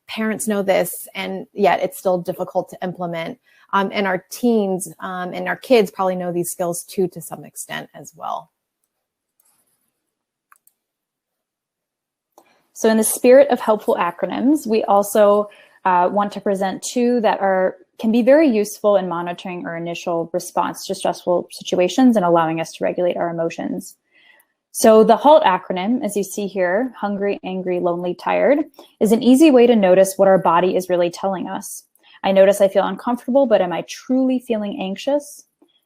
S2: Parents know this, and yet it's still difficult to implement. And our teens and our kids probably know these skills too, to some extent as well.
S3: So in the spirit of helpful acronyms, we also want to present two that can be very useful in monitoring our initial response to stressful situations and allowing us to regulate our emotions. So the HALT acronym, as you see here, hungry, angry, lonely, tired, is an easy way to notice what our body is really telling us. I notice I feel uncomfortable, but am I truly feeling anxious?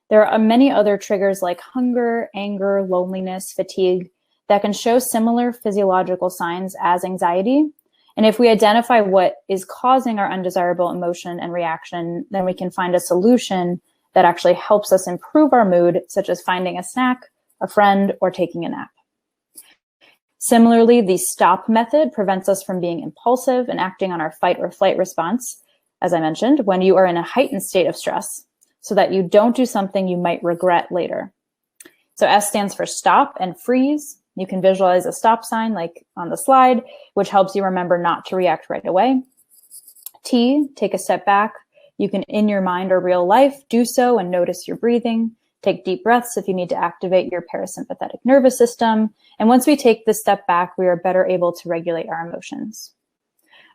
S3: There are many other triggers like hunger, anger, loneliness, fatigue that can show similar physiological signs as anxiety. And if we identify what is causing our undesirable emotion and reaction, then we can find a solution that actually helps us improve our mood, such as finding a snack, a friend, or taking a nap. Similarly, the STOP method prevents us from being impulsive and acting on our fight or flight response, as I mentioned, when you are in a heightened state of stress, so that you don't do something you might regret later. So S stands for stop and freeze. You can visualize a stop sign like on the slide, which helps you remember not to react right away. T, take a step back. You can, in your mind or real life, do so and notice your breathing. Take deep breaths if you need to activate your parasympathetic nervous system. And once we take this step back, we are better able to regulate our emotions.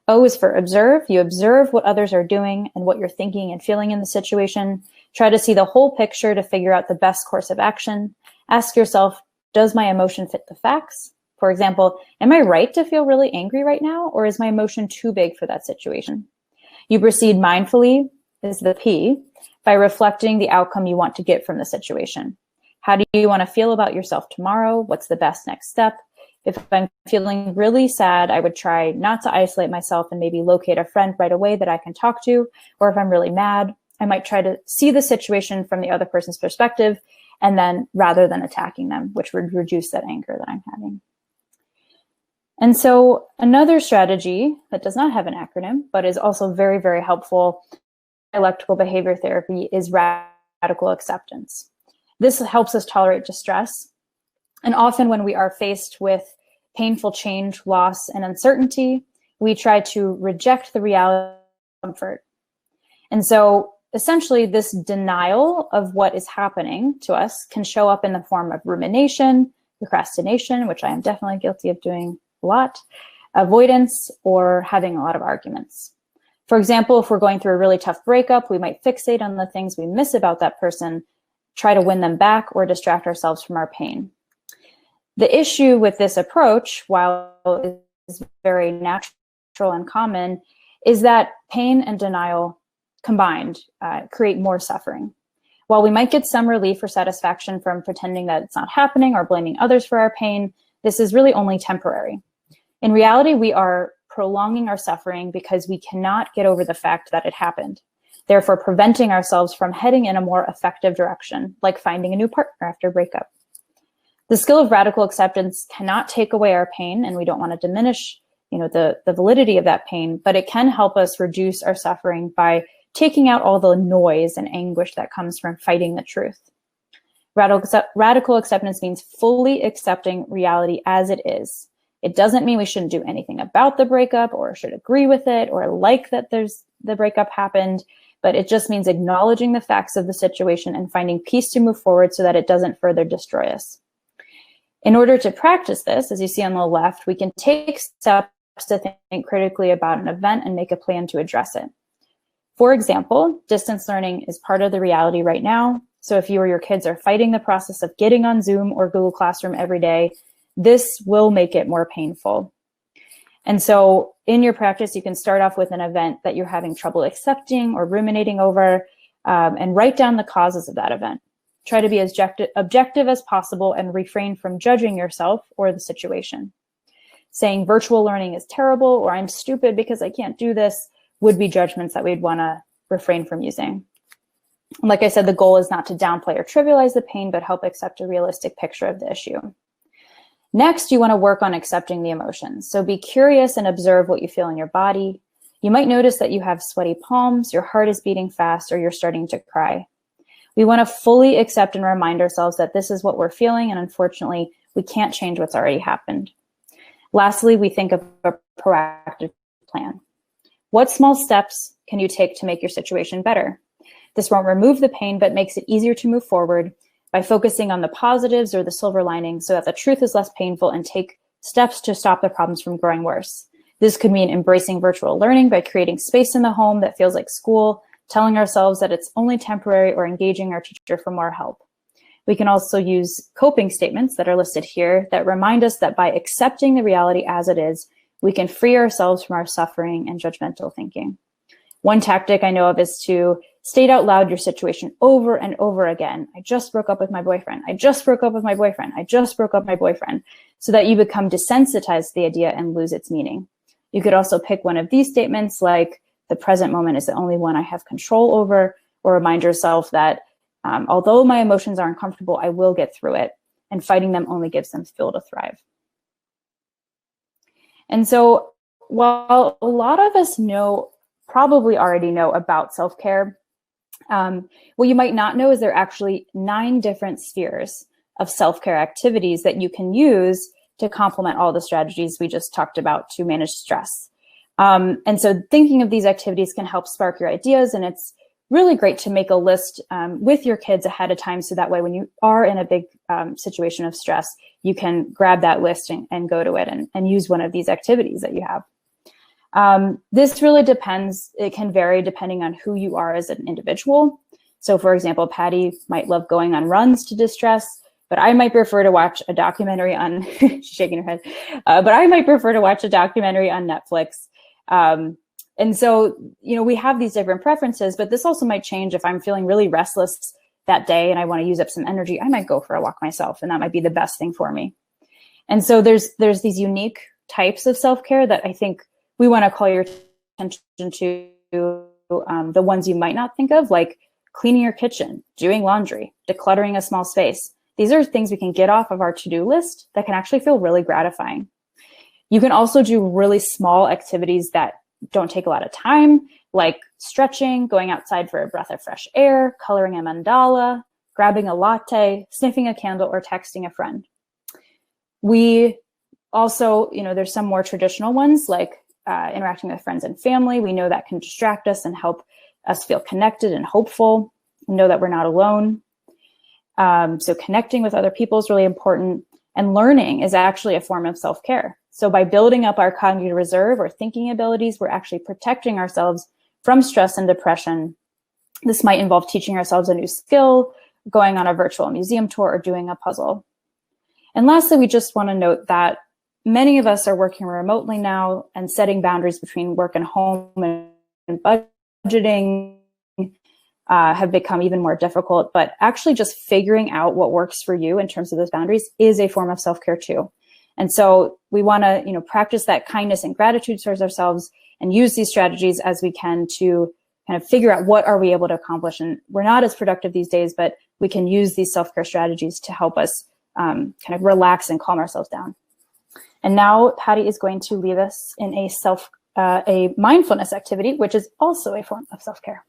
S3: O is for observe. You observe what others are doing and what you're thinking and feeling in the situation. Try to see the whole picture to figure out the best course of action. Ask yourself, does my emotion fit the facts? For example, am I right to feel really angry right now, or is my emotion too big for that situation? You proceed mindfully, is the P, by reflecting the outcome you want to get from the situation. How do you want to feel about yourself tomorrow? What's the best next step? If I'm feeling really sad, I would try not to isolate myself and maybe locate a friend right away that I can talk to. Or if I'm really mad, I might try to see the situation from the other person's perspective, and then rather than attacking them, which would reduce that anger that I'm having. And so another strategy that does not have an acronym, but is also very, very helpful, dialectical behavior therapy, is radical acceptance. This helps us tolerate distress. And often when we are faced with painful change, loss, and uncertainty, we try to reject the reality of comfort. And so essentially this denial of what is happening to us can show up in the form of rumination, procrastination, which I am definitely guilty of doing a lot, avoidance, or having a lot of arguments. For example, if we're going through a really tough breakup, we might fixate on the things we miss about that person, try to win them back, or distract ourselves from our pain. The issue with this approach, while it is very natural and common, is that pain and denial combined create more suffering. While we might get some relief or satisfaction from pretending that it's not happening or blaming others for our pain, this is really only temporary. In reality, we are prolonging our suffering because we cannot get over the fact that it happened, therefore preventing ourselves from heading in a more effective direction, like finding a new partner after breakup. The skill of radical acceptance cannot take away our pain, and we don't want to diminish, the validity of that pain, but it can help us reduce our suffering by taking out all the noise and anguish that comes from fighting the truth. Radical acceptance means fully accepting reality as it is. It doesn't mean we shouldn't do anything about the breakup or should agree with it or like that the breakup happened, but it just means acknowledging the facts of the situation and finding peace to move forward so that it doesn't further destroy us. In order to practice this, as you see on the left, we can take steps to think critically about an event and make a plan to address it. For example, distance learning is part of the reality right now. So if you or your kids are fighting the process of getting on Zoom or Google Classroom every day, this will make it more painful. And so in your practice, you can start off with an event that you're having trouble accepting or ruminating over, and write down the causes of that event. Try to be as objective as possible and refrain from judging yourself or the situation. Saying virtual learning is terrible or I'm stupid because I can't do this would be judgments that we'd want to refrain from using. Like I said, the goal is not to downplay or trivialize the pain, but help accept a realistic picture of the issue. Next, you want to work on accepting the emotions. So be curious and observe what you feel in your body. You might notice that you have sweaty palms, your heart is beating fast, or you're starting to cry. We want to fully accept and remind ourselves that this is what we're feeling, and unfortunately, we can't change what's already happened. Lastly, we think of a proactive plan. What small steps can you take to make your situation better? This won't remove the pain, but makes it easier to move forward by focusing on the positives or the silver lining so that the truth is less painful, and take steps to stop the problems from growing worse. This could mean embracing virtual learning by creating space in the home that feels like school, telling ourselves that it's only temporary, or engaging our teacher for more help. We can also use coping statements that are listed here that remind us that by accepting the reality as it is, we can free ourselves from our suffering and judgmental thinking. One tactic I know of is to state out loud your situation over and over again. I just broke up with my boyfriend. I just broke up with my boyfriend. I just broke up with my boyfriend, so that you become desensitized to the idea and lose its meaning. You could also pick one of these statements like, the present moment is the only one I have control over, or remind yourself that although my emotions are uncomfortable, I will get through it, and fighting them only gives them fuel to thrive. And so while a lot of us probably already know about self-care, what you might not know is there are actually 9 different spheres of self-care activities that you can use to complement all the strategies we just talked about to manage stress. And so thinking of these activities can help spark your ideas, and it's really great to make a list with your kids ahead of time, so that way when you are in a big situation of stress, you can grab that list and go to it and use one of these activities that you have. This really depends. It can vary depending on who you are as an individual. So for example, Patty might love going on runs to distress, but I might prefer to watch a documentary on, she's shaking her head, but I might prefer to watch a documentary on Netflix. And so, we have these different preferences, but this also might change. If I'm feeling really restless that day and I want to use up some energy, I might go for a walk myself, and that might be the best thing for me. And so there's these unique types of self-care that I think we want to call your attention to, the ones you might not think of, like cleaning your kitchen, doing laundry, decluttering a small space. These are things we can get off of our to-do list that can actually feel really gratifying. You can also do really small activities that don't take a lot of time, like stretching, going outside for a breath of fresh air, coloring a mandala, grabbing a latte, sniffing a candle, or texting a friend. We also, there's some more traditional ones, like interacting with friends and family. We know that can distract us and help us feel connected and hopeful, and know that we're not alone. So connecting with other people is really important, and learning is actually a form of self-care. So by building up our cognitive reserve or thinking abilities, we're actually protecting ourselves from stress and depression. This might involve teaching ourselves a new skill, going on a virtual museum tour, or doing a puzzle. And lastly, we just want to note that many of us are working remotely now, and setting boundaries between work and home and budgeting have become even more difficult. But actually just figuring out what works for you in terms of those boundaries is a form of self-care too. And so we want to, practice that kindness and gratitude towards ourselves and use these strategies as we can to kind of figure out what are we able to accomplish. And we're not as productive these days, but we can use these self-care strategies to help us kind of relax and calm ourselves down. And now Patty is going to lead us in a mindfulness activity, which is also a form of self-care.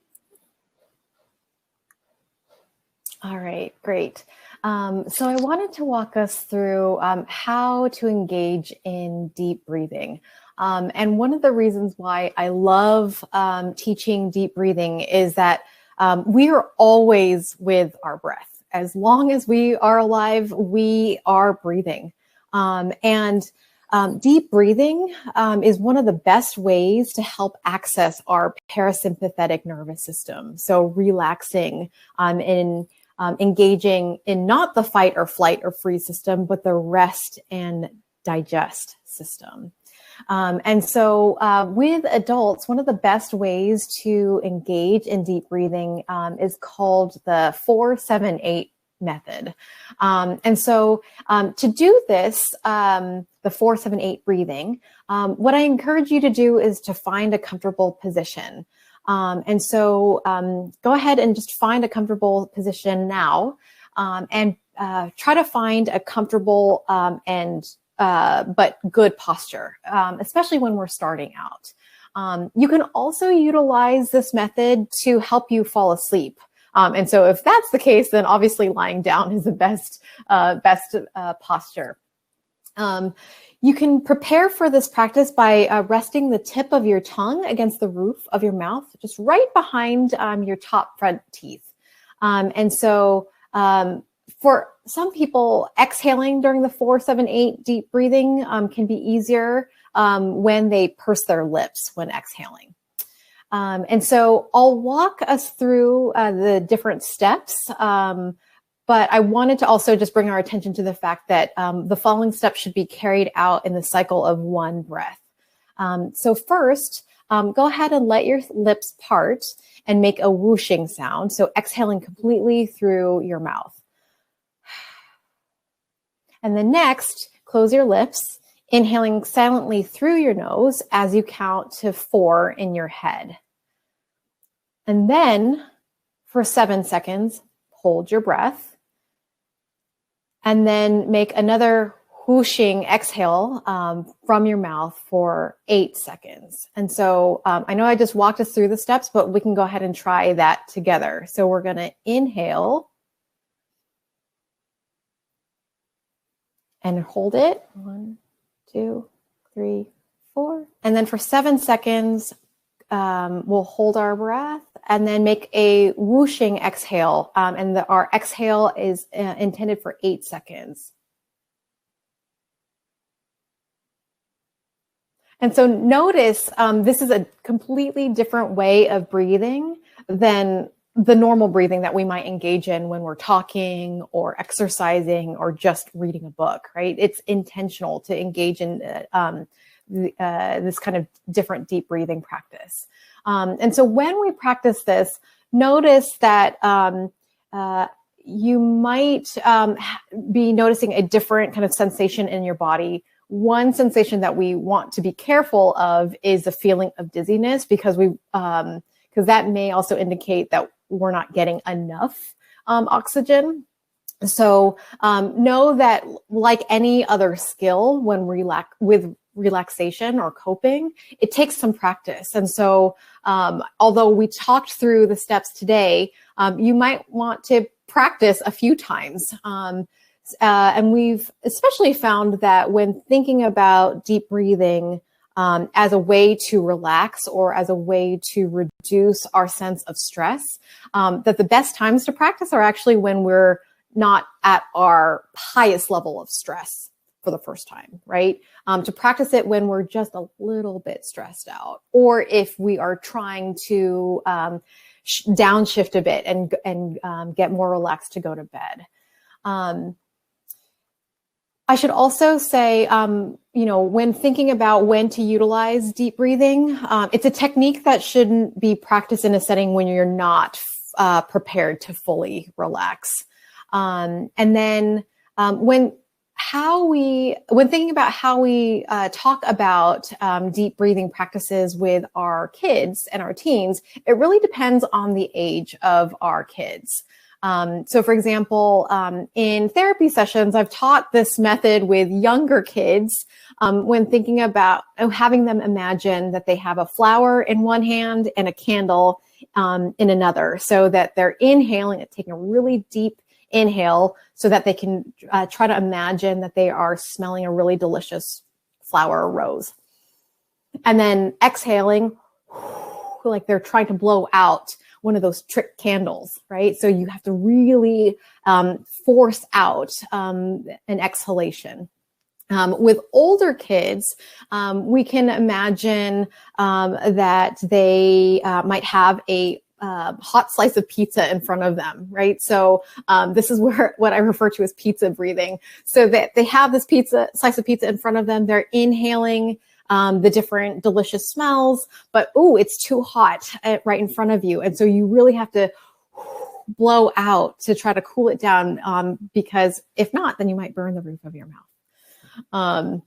S2: All right, great. So I wanted to walk us through how to engage in deep breathing. And one of the reasons why I love teaching deep breathing is that we are always with our breath. As long as we are alive, we are breathing. Deep breathing is one of the best ways to help access our parasympathetic nervous system. So relaxing in engaging in not the fight or flight or freeze system, but the rest and digest system. With adults, one of the best ways to engage in deep breathing is called the 4-7-8 method. To do this, the 4-7-8 breathing, what I encourage you to do is to find a comfortable position. Go ahead and just find a comfortable position now, and try to find a comfortable but good posture, especially when we're starting out. You can also utilize this method to help you fall asleep. If that's the case, then obviously lying down is the best posture. You can prepare for this practice by resting the tip of your tongue against the roof of your mouth, just right behind your top front teeth. For some people, exhaling during the 4-7-8 deep breathing can be easier when they purse their lips when exhaling. I'll walk us through the different steps. But I wanted to also just bring our attention to the fact that the following steps should be carried out in the cycle of one breath. First, go ahead and let your lips part and make a whooshing sound. So exhaling completely through your mouth. And then next, close your lips, inhaling silently through your nose as you count to 4 in your head. And then for 7 seconds, hold your breath. And then make another whooshing exhale from your mouth for 8 seconds. I know I just walked us through the steps, but we can go ahead and try that together. So we're going to inhale and hold it. 1, 2, 3, 4. And then for 7 seconds, we'll hold our breath and then make a whooshing exhale. Our exhale is intended for 8 seconds. And so notice this is a completely different way of breathing than the normal breathing that we might engage in when we're talking or exercising or just reading a book, right? It's intentional to engage in this kind of different deep breathing practice. When we practice this, notice that you might be noticing a different kind of sensation in your body. One sensation that we want to be careful of is the feeling of dizziness, because that may also indicate that we're not getting enough oxygen. So know that, like any other skill, when with relaxation or coping, it takes some practice. And so although we talked through the steps today, you might want to practice a few times. And we've especially found that when thinking about deep breathing as a way to relax or as a way to reduce our sense of stress, that the best times to practice are actually when we're not at our highest level of stress for the first time, right? To practice it when we're just a little bit stressed out, or if we are trying to downshift a bit and get more relaxed to go to bed. I should also say, when thinking about when to utilize deep breathing, it's a technique that shouldn't be practiced in a setting when you're not prepared to fully relax. And then when thinking about how we talk about deep breathing practices with our kids and our teens, it really depends on the age of our kids. So for example, in therapy sessions, I've taught this method with younger kids when thinking about having them imagine that they have a flower in one hand and a candle in another, so that they're inhaling and taking a really deep inhale so that they can try to imagine that they are smelling a really delicious flower or rose. And then exhaling, like they're trying to blow out one of those trick candles, right? So you have to really force out an exhalation. With older kids, we can imagine that they might have a hot slice of pizza in front of them, right? So this is what I refer to as pizza breathing. So that they have this slice of pizza in front of them, they're inhaling the different delicious smells, but it's too hot right in front of you. And so you really have to blow out to try to cool it down, because if not, then you might burn the roof of your mouth.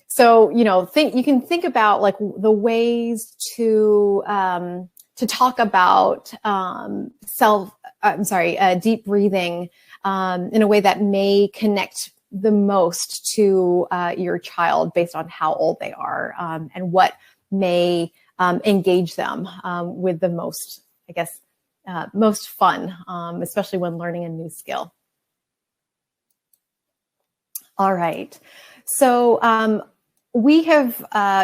S2: So, you can think about like the ways to talk about deep breathing in a way that may connect the most to your child based on how old they are, and what may engage them with the most, most fun, especially when learning a new skill. All right. So we have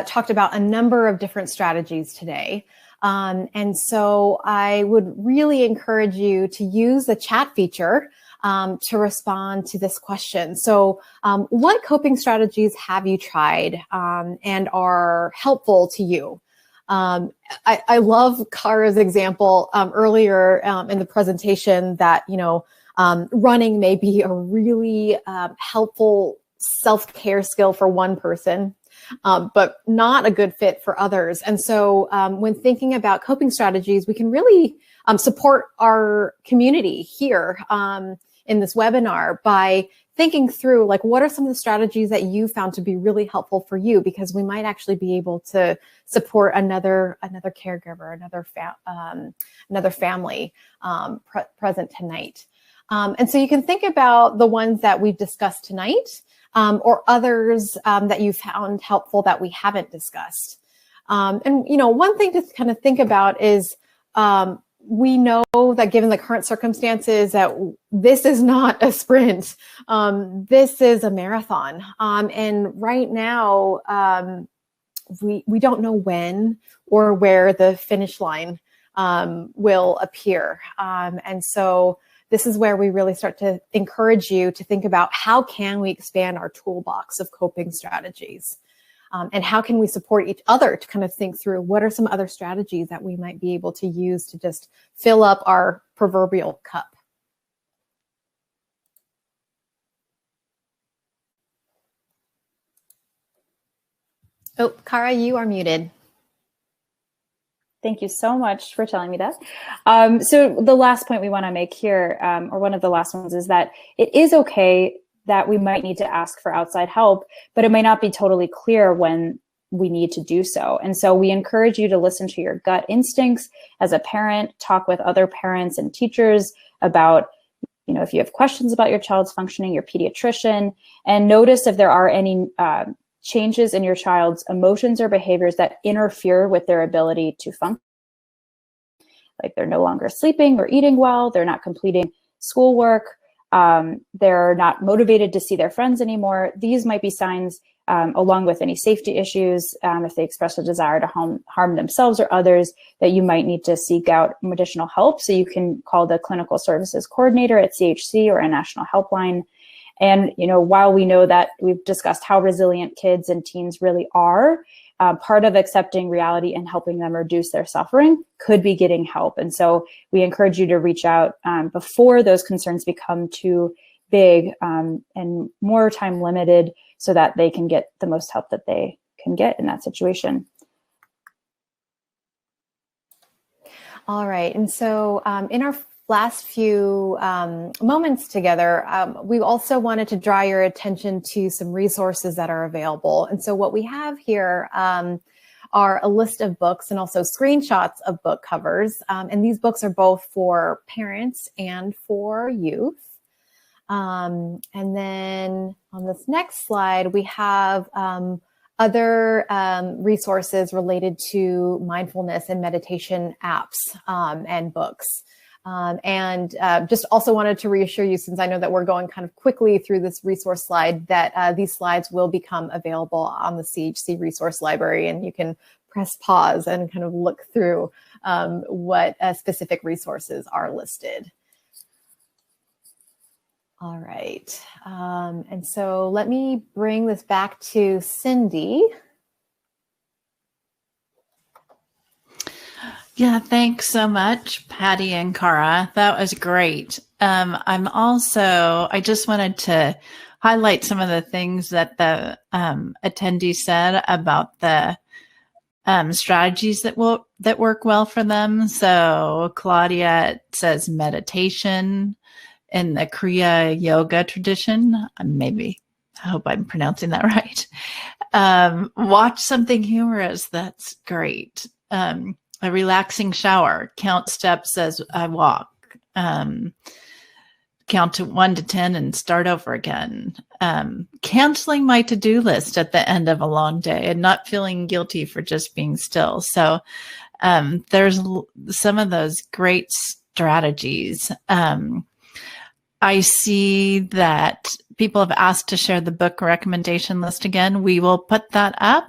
S2: talked about a number of different strategies today. And so I would really encourage you to use the chat feature to respond to this question. So what coping strategies have you tried and are helpful to you? I love Kara's example earlier in the presentation that, running may be a really helpful self-care skill for one person, but not a good fit for others. And so when thinking about coping strategies, we can really support our community here in this webinar by thinking through, like, what are some of the strategies that you found to be really helpful for you? Because we might actually be able to support another caregiver, another family present tonight. And so you can think about the ones that we've discussed tonight, or others that you found helpful that we haven't discussed. And, one thing to kind of think about is we know that given the current circumstances that this is not a sprint. This is a marathon. And right now, we don't know when or where the finish line will appear. And so this is where we really start to encourage you to think about how can we expand our toolbox of coping strategies, and how can we support each other to kind of think through what are some other strategies that we might be able to use to just fill up our proverbial cup. Oh, Kara, you are muted.
S3: Thank you so much for telling me that. So the last point we want to make here, or one of the last ones, is that it is okay that we might need to ask for outside help, but it might not be totally clear when we need to do so. And so we encourage you to listen to your gut instincts as a parent, talk with other parents and teachers about, if you have questions about your child's functioning, your pediatrician, and notice if there are any changes in your child's emotions or behaviors that interfere with their ability to function. Like they're no longer sleeping or eating well, they're not completing schoolwork, they're not motivated to see their friends anymore. These might be signs, along with any safety issues, if they express a desire to harm themselves or others, that you might need to seek out additional help. So you can call the clinical services coordinator at CHC or a national helpline. And, while we know that we've discussed how resilient kids and teens really are, part of accepting reality and helping them reduce their suffering could be getting help. And so we encourage you to reach out before those concerns become too big and more time limited, so that they can get the most help that they can get in that situation.
S2: All right. And so in our last few moments together, we also wanted to draw your attention to some resources that are available. And so what we have here are a list of books and also screenshots of book covers. And these books are both for parents and for youth. And then on this next slide, we have other resources related to mindfulness and meditation apps and books. And just also wanted to reassure you, since I know that we're going kind of quickly through this resource slide, that these slides will become available on the Chc Resource Library, and you can press pause and kind of look through what specific resources are listed. All right. And so let me bring this back to Cindy.
S1: Yeah, thanks so much, Patty and Cara. That was great. I just wanted to highlight some of the things that the attendees said about the strategies that work well for them. So Claudia says meditation in the Kriya yoga tradition. I hope I'm pronouncing that right. Watch something humorous. That's great. A relaxing shower. Count steps as I walk. Count to 1 to 10 and start over again. Canceling my to-do list at the end of a long day and not feeling guilty for just being still. So there's some of those great strategies. I see that people have asked to share the book recommendation list again. We will put that up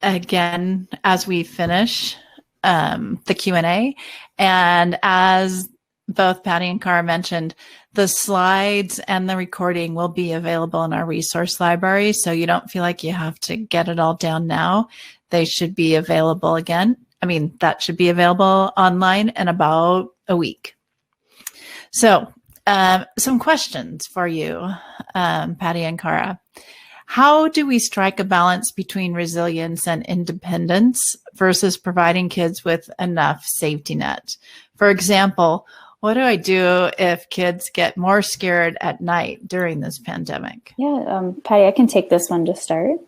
S1: again as we finish the Q&A. And as both Patty and Cara mentioned, the slides and the recording will be available in our resource library. So you don't feel like you have to get it all down now. They should be available again. That should be available online in about a week. So some questions for you, Patty and Cara. How do we strike a balance between resilience and independence versus providing kids with enough safety net? For example, what do I do if kids get more scared at night during this pandemic?
S3: Yeah, Patty, I can take this one to start.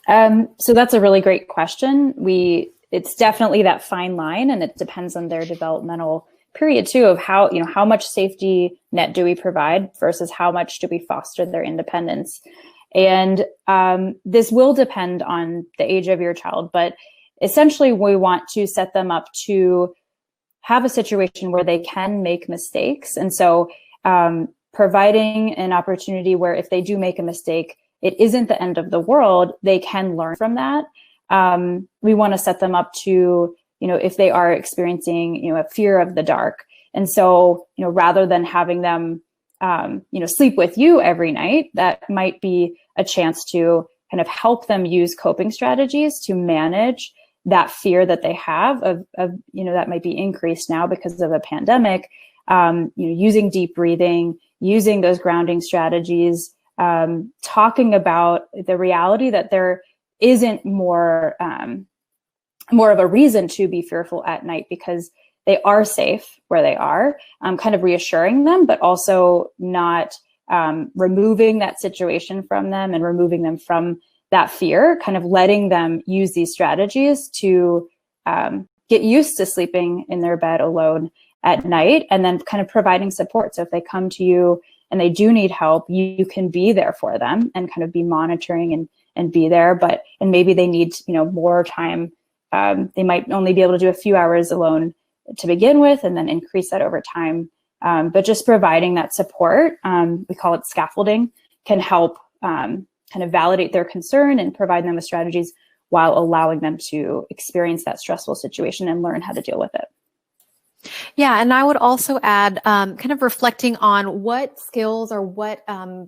S3: So that's a really great question. It's definitely that fine line, and it depends on their developmental period too, of how much safety net do we provide versus how much do we foster their independence. And this will depend on the age of your child, but essentially we want to set them up to have a situation where they can make mistakes. And so providing an opportunity where if they do make a mistake, it isn't the end of the world, they can learn from that. We want to set them up to, if they are experiencing, a fear of the dark. And so, rather than having them, sleep with you every night, that might be a chance to kind of help them use coping strategies to manage that fear that they have of that might be increased now because of a pandemic, using deep breathing, using those grounding strategies, talking about the reality that there isn't more of a reason to be fearful at night because they are safe where they are, kind of reassuring them, but also not removing that situation from them and removing them from that fear, kind of letting them use these strategies to get used to sleeping in their bed alone at night, and then kind of providing support. So if they come to you and they do need help, you can be there for them and kind of be monitoring and be there. And maybe they need, more time. They might only be able to do a few hours alone to begin with, and then increase that over time. But just providing that support, we call it scaffolding, can help kind of validate their concern and provide them with strategies while allowing them to experience that stressful situation and learn how to deal with it.
S2: Yeah, and I would also add kind of reflecting on what skills or what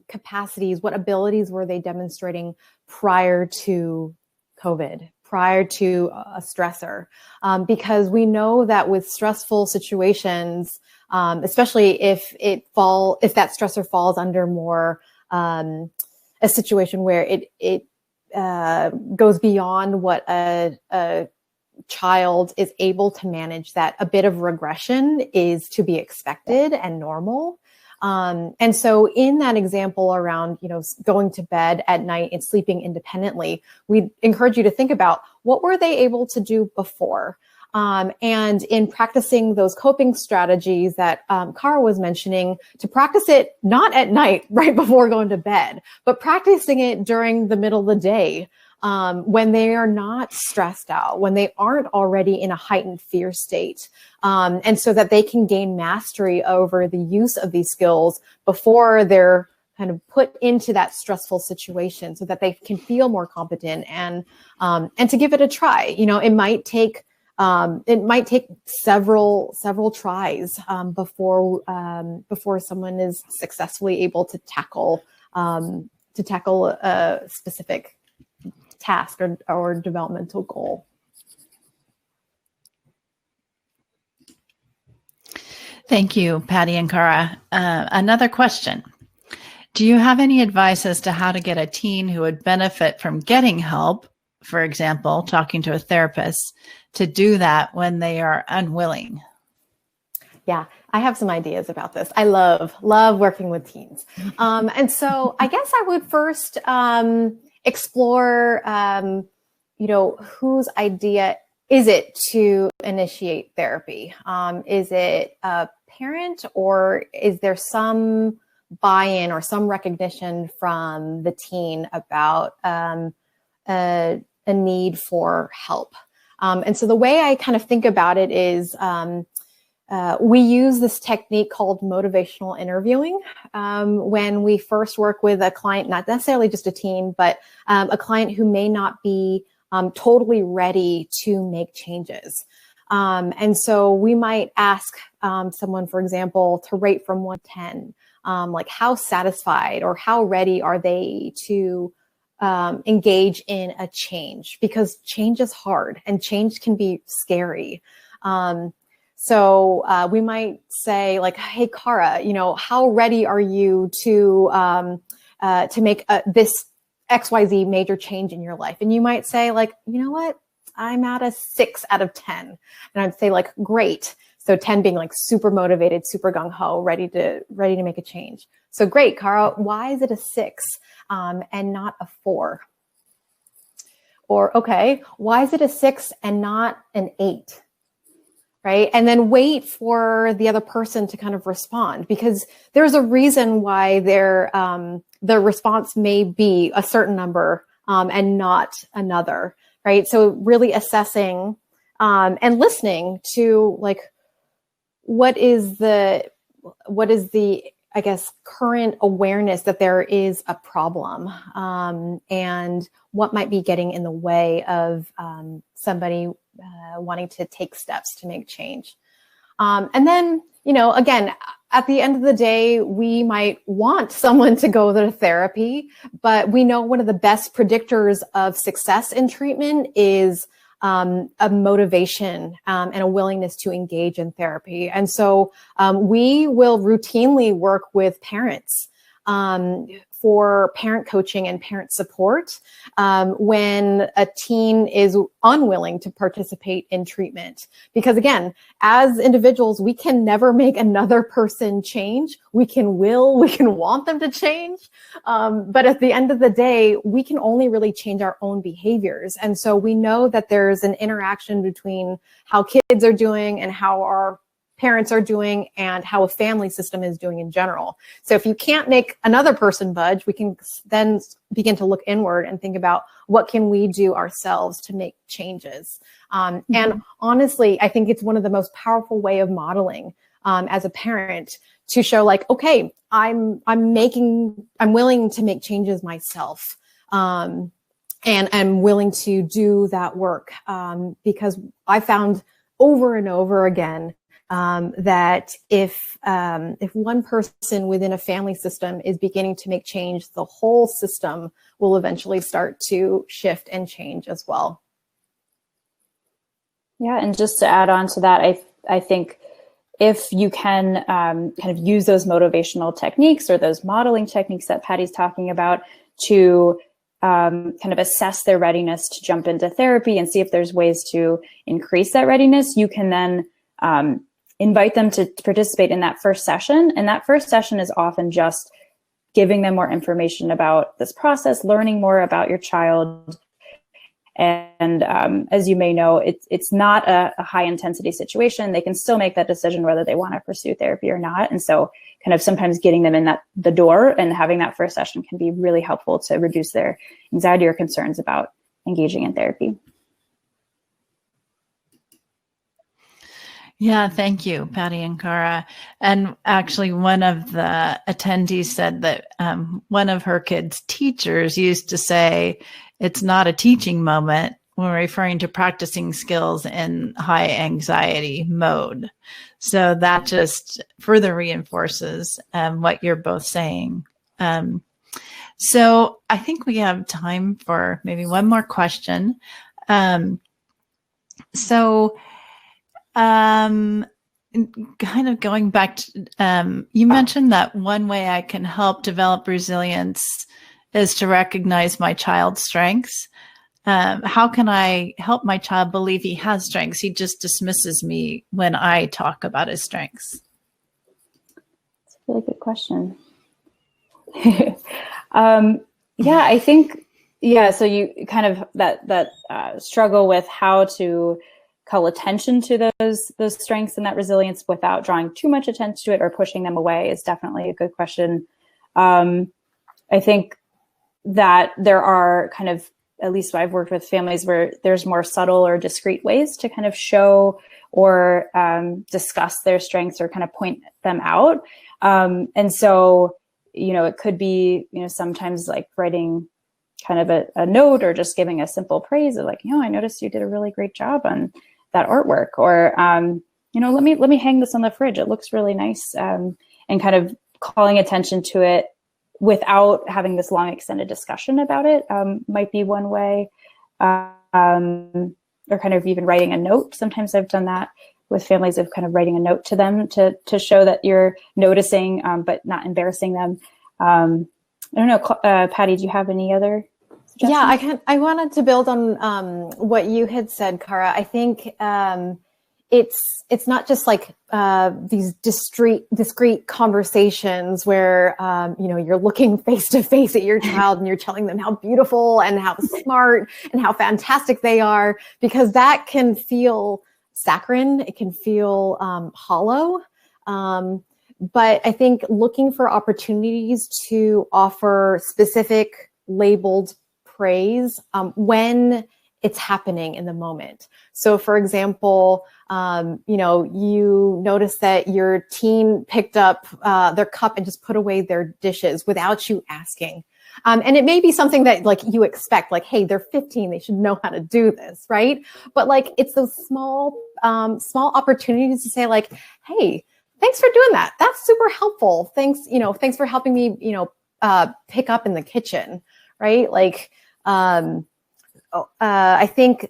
S2: capacities, what abilities were they demonstrating prior to COVID, prior to a stressor, because we know that with stressful situations, especially if that stressor falls under more a situation where it goes beyond what a child is able to manage that a bit of regression is to be expected and normal. And so in that example around, going to bed at night and sleeping independently, we encourage you to think about what were they able to do before? And in practicing those coping strategies that Cara was mentioning, to practice it not at night right before going to bed, but practicing it during the middle of the day, when they are not stressed out, when they aren't already in a heightened fear state, and so that they can gain mastery over the use of these skills before they're kind of put into that stressful situation, so that they can feel more competent and to give it a try. It might take several tries before someone is successfully able to tackle a specific task or developmental goal.
S1: Thank you, Patty and Cara. Another question. Do you have any advice as to how to get a teen who would benefit from getting help, for example, talking to a therapist, to do that when they are unwilling?
S2: Yeah, I have some ideas about this. I love working with teens. And so I guess I would first explore, whose idea is it to initiate therapy? Is it a parent, or is there some buy-in or some recognition from the teen about a need for help? And so the way I kind of think about it is we use this technique called motivational interviewing when we first work with a client, not necessarily just a teen, but a client who may not be totally ready to make changes. And so we might ask someone, for example, to rate from 1 to 10, like how satisfied or how ready are they to engage in a change, because change is hard and change can be scary. So we might say like, hey, Cara, how ready are you to make this XYZ major change in your life? And you might say like, you know what? I'm at a 6 out of 10. And I'd say like, great. So 10 being like super motivated, super gung-ho, ready to make a change. So great, Cara, why is it a 6 and not a 4? Or, okay, why is it a 6 and not an 8? Right? And then wait for the other person to kind of respond, because there's a reason why their response may be a certain number and not another, right? So really assessing and listening to like, what is the, I guess, current awareness that there is a problem, and what might be getting in the way of somebody wanting to take steps to make change. And then, again, at the end of the day, we might want someone to go to therapy, but we know one of the best predictors of success in treatment is a motivation and a willingness to engage in therapy. And so we will routinely work with parents for parent coaching and parent support when a teen is unwilling to participate in treatment. Because again, as individuals, we can never make another person change. We can want them to change. But at the end of the day, we can only really change our own behaviors. And so we know that there's an interaction between how kids are doing and how our parents are doing and how a family system is doing in general. So if you can't make another person budge, we can then begin to look inward and think about what can we do ourselves to make changes. And honestly, I think it's one of the most powerful way of modeling as a parent to show like, okay, I'm willing to make changes myself. And I'm willing to do that work because I found over and over again that if one person within a family system is beginning to make change, the whole system will eventually start to shift and change as well.
S3: Yeah, and just to add on to that, I think if you can kind of use those motivational techniques or those modeling techniques that Patty's talking about to kind of assess their readiness to jump into therapy and see if there's ways to increase that readiness, you can then invite them to participate in that first session. And that first session is often just giving them more information about this process, learning more about your child. And as you may know, it's not a high intensity situation. They can still make that decision whether they want to pursue therapy or not. And so kind of sometimes getting them in the door and having that first session can be really helpful to reduce their anxiety or concerns about engaging in therapy.
S1: Yeah, thank you, Patty and Cara. And actually, one of the attendees said that one of her kids' teachers used to say, it's not a teaching moment when referring to practicing skills in high anxiety mode. So that just further reinforces what you're both saying. So I think we have time for maybe one more question. Kind of going back to, you mentioned that one way I can help develop resilience is to recognize my child's strengths. How can I help my child believe he has strengths? He just dismisses me when I talk about his strengths.
S3: That's a really good question. Yeah, I think, so you kind of that struggle with how to call attention to those strengths and that resilience without drawing too much attention to it or pushing them away is definitely a good question. I think that there are kind of, at least I've worked with families where there's more subtle or discrete ways to kind of show or discuss their strengths or kind of point them out. And so, it could be, sometimes like writing kind of a note or just giving a simple praise of like, I noticed you did a really great job on that artwork, or, let me hang this on the fridge. It looks really nice. And kind of calling attention to it without having this long extended discussion about it might be one way, or kind of even writing a note. Sometimes I've done that with families, of kind of writing a note to them to show that you're noticing, but not embarrassing them. I don't know, Patty, do you have any other suggestions?
S2: Yeah, I wanted to build on what you had said, Cara. I think it's not just like these discrete conversations where you're looking face to face at your child and you're telling them how beautiful and how smart and how fantastic they are, because that can feel saccharine. It can feel hollow. But I think looking for opportunities to offer specific labeled praise when it's happening in the moment. So for example, you notice that your teen picked up their cup and just put away their dishes without you asking. And it may be something that like you expect, like, hey, they're 15, they should know how to do this, right? But like, it's those small opportunities to say like, hey, thanks for doing that. That's super helpful. Thanks for helping me, pick up in the kitchen, right? Like, I think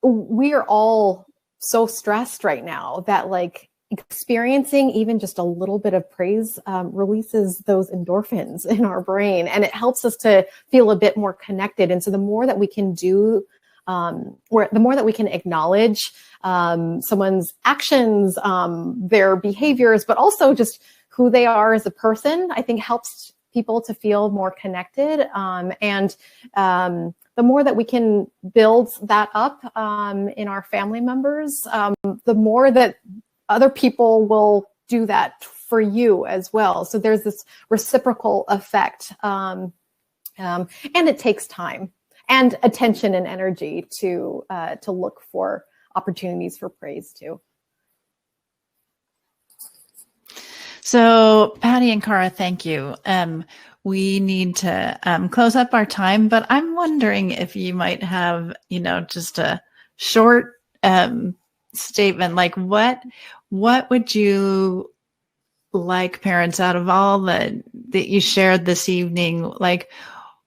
S2: we are all so stressed right now that like experiencing even just a little bit of praise releases those endorphins in our brain, and it helps us to feel a bit more connected. And so the more that we can do, the more that we can acknowledge someone's actions, their behaviors, but also just who they are as a person, I think helps people to feel more connected. And the more that we can build that up in our family members, the more that other people will do that for you as well. So there's this reciprocal effect. And it takes time and attention and energy to look for opportunities for praise too.
S1: So Patty and Cara, thank you. We need to close up our time, but I'm wondering if you might have, just a short statement, like what would you like parents, out of all that you shared this evening, like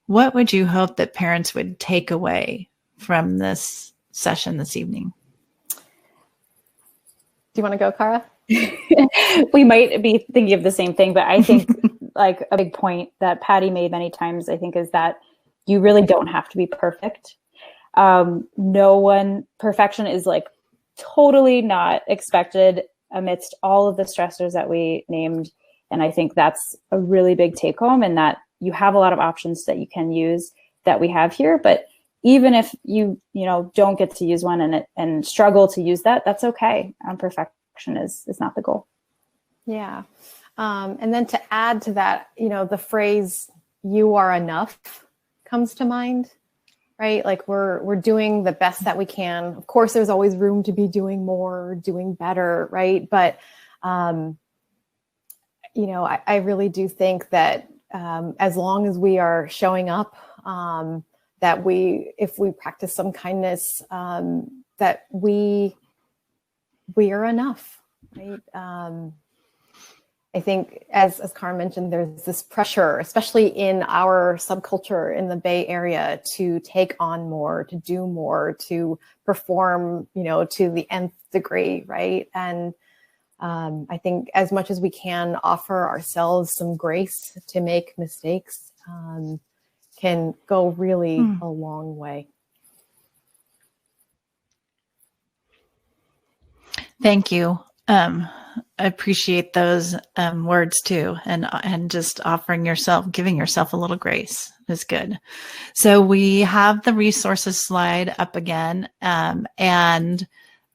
S1: what would you hope that parents would take away from this session this evening?
S2: Do you want to go, Cara?
S3: We might be thinking of the same thing, but I think like a big point that Patty made many times, I think, is that you really don't have to be perfect. Perfection is like totally not expected amidst all of the stressors that we named. And I think that's a really big take home, and that you have a lot of options that you can use that we have here. But even if you don't get to use one and struggle to use that, that's okay. Perfection is not the goal.
S2: Yeah. And then to add to that, the phrase "you are enough" comes to mind, right? Like we're doing the best that we can. Of course, there's always room to be doing more, doing better, right? But I really do think that as long as we are showing up, that if we practice some kindness, that we are enough, right? I think, as Karen mentioned, there's this pressure, especially in our subculture in the Bay Area, to take on more, to do more, to perform, to the nth degree, right? And I think as much as we can offer ourselves some grace to make mistakes can go really a long way.
S1: Thank you. I appreciate those words too, and just giving yourself a little grace is good. So we have the resources slide up again, and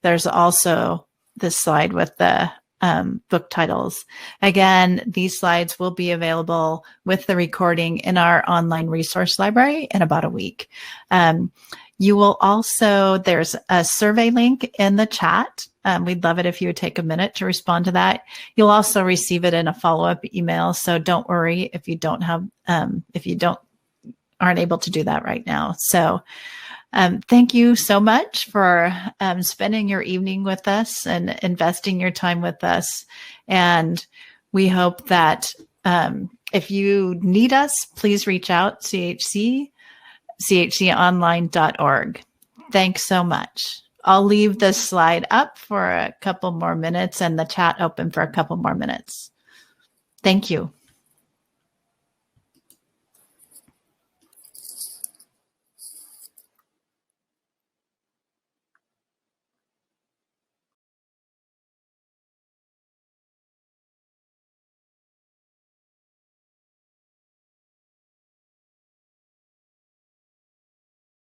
S1: there's also this slide with the book titles. Again, these slides will be available with the recording in our online resource library in about a week. You will also, there's a survey link in the chat. We'd love it if you would take a minute to respond to that. You'll also receive it in a follow-up email. So don't worry if you aren't able to do that right now. So thank you so much for spending your evening with us and investing your time with us. And we hope that if you need us, please reach out, chconline.org. Thanks so much. I'll leave this slide up for a couple more minutes and the chat open for a couple more minutes. Thank you.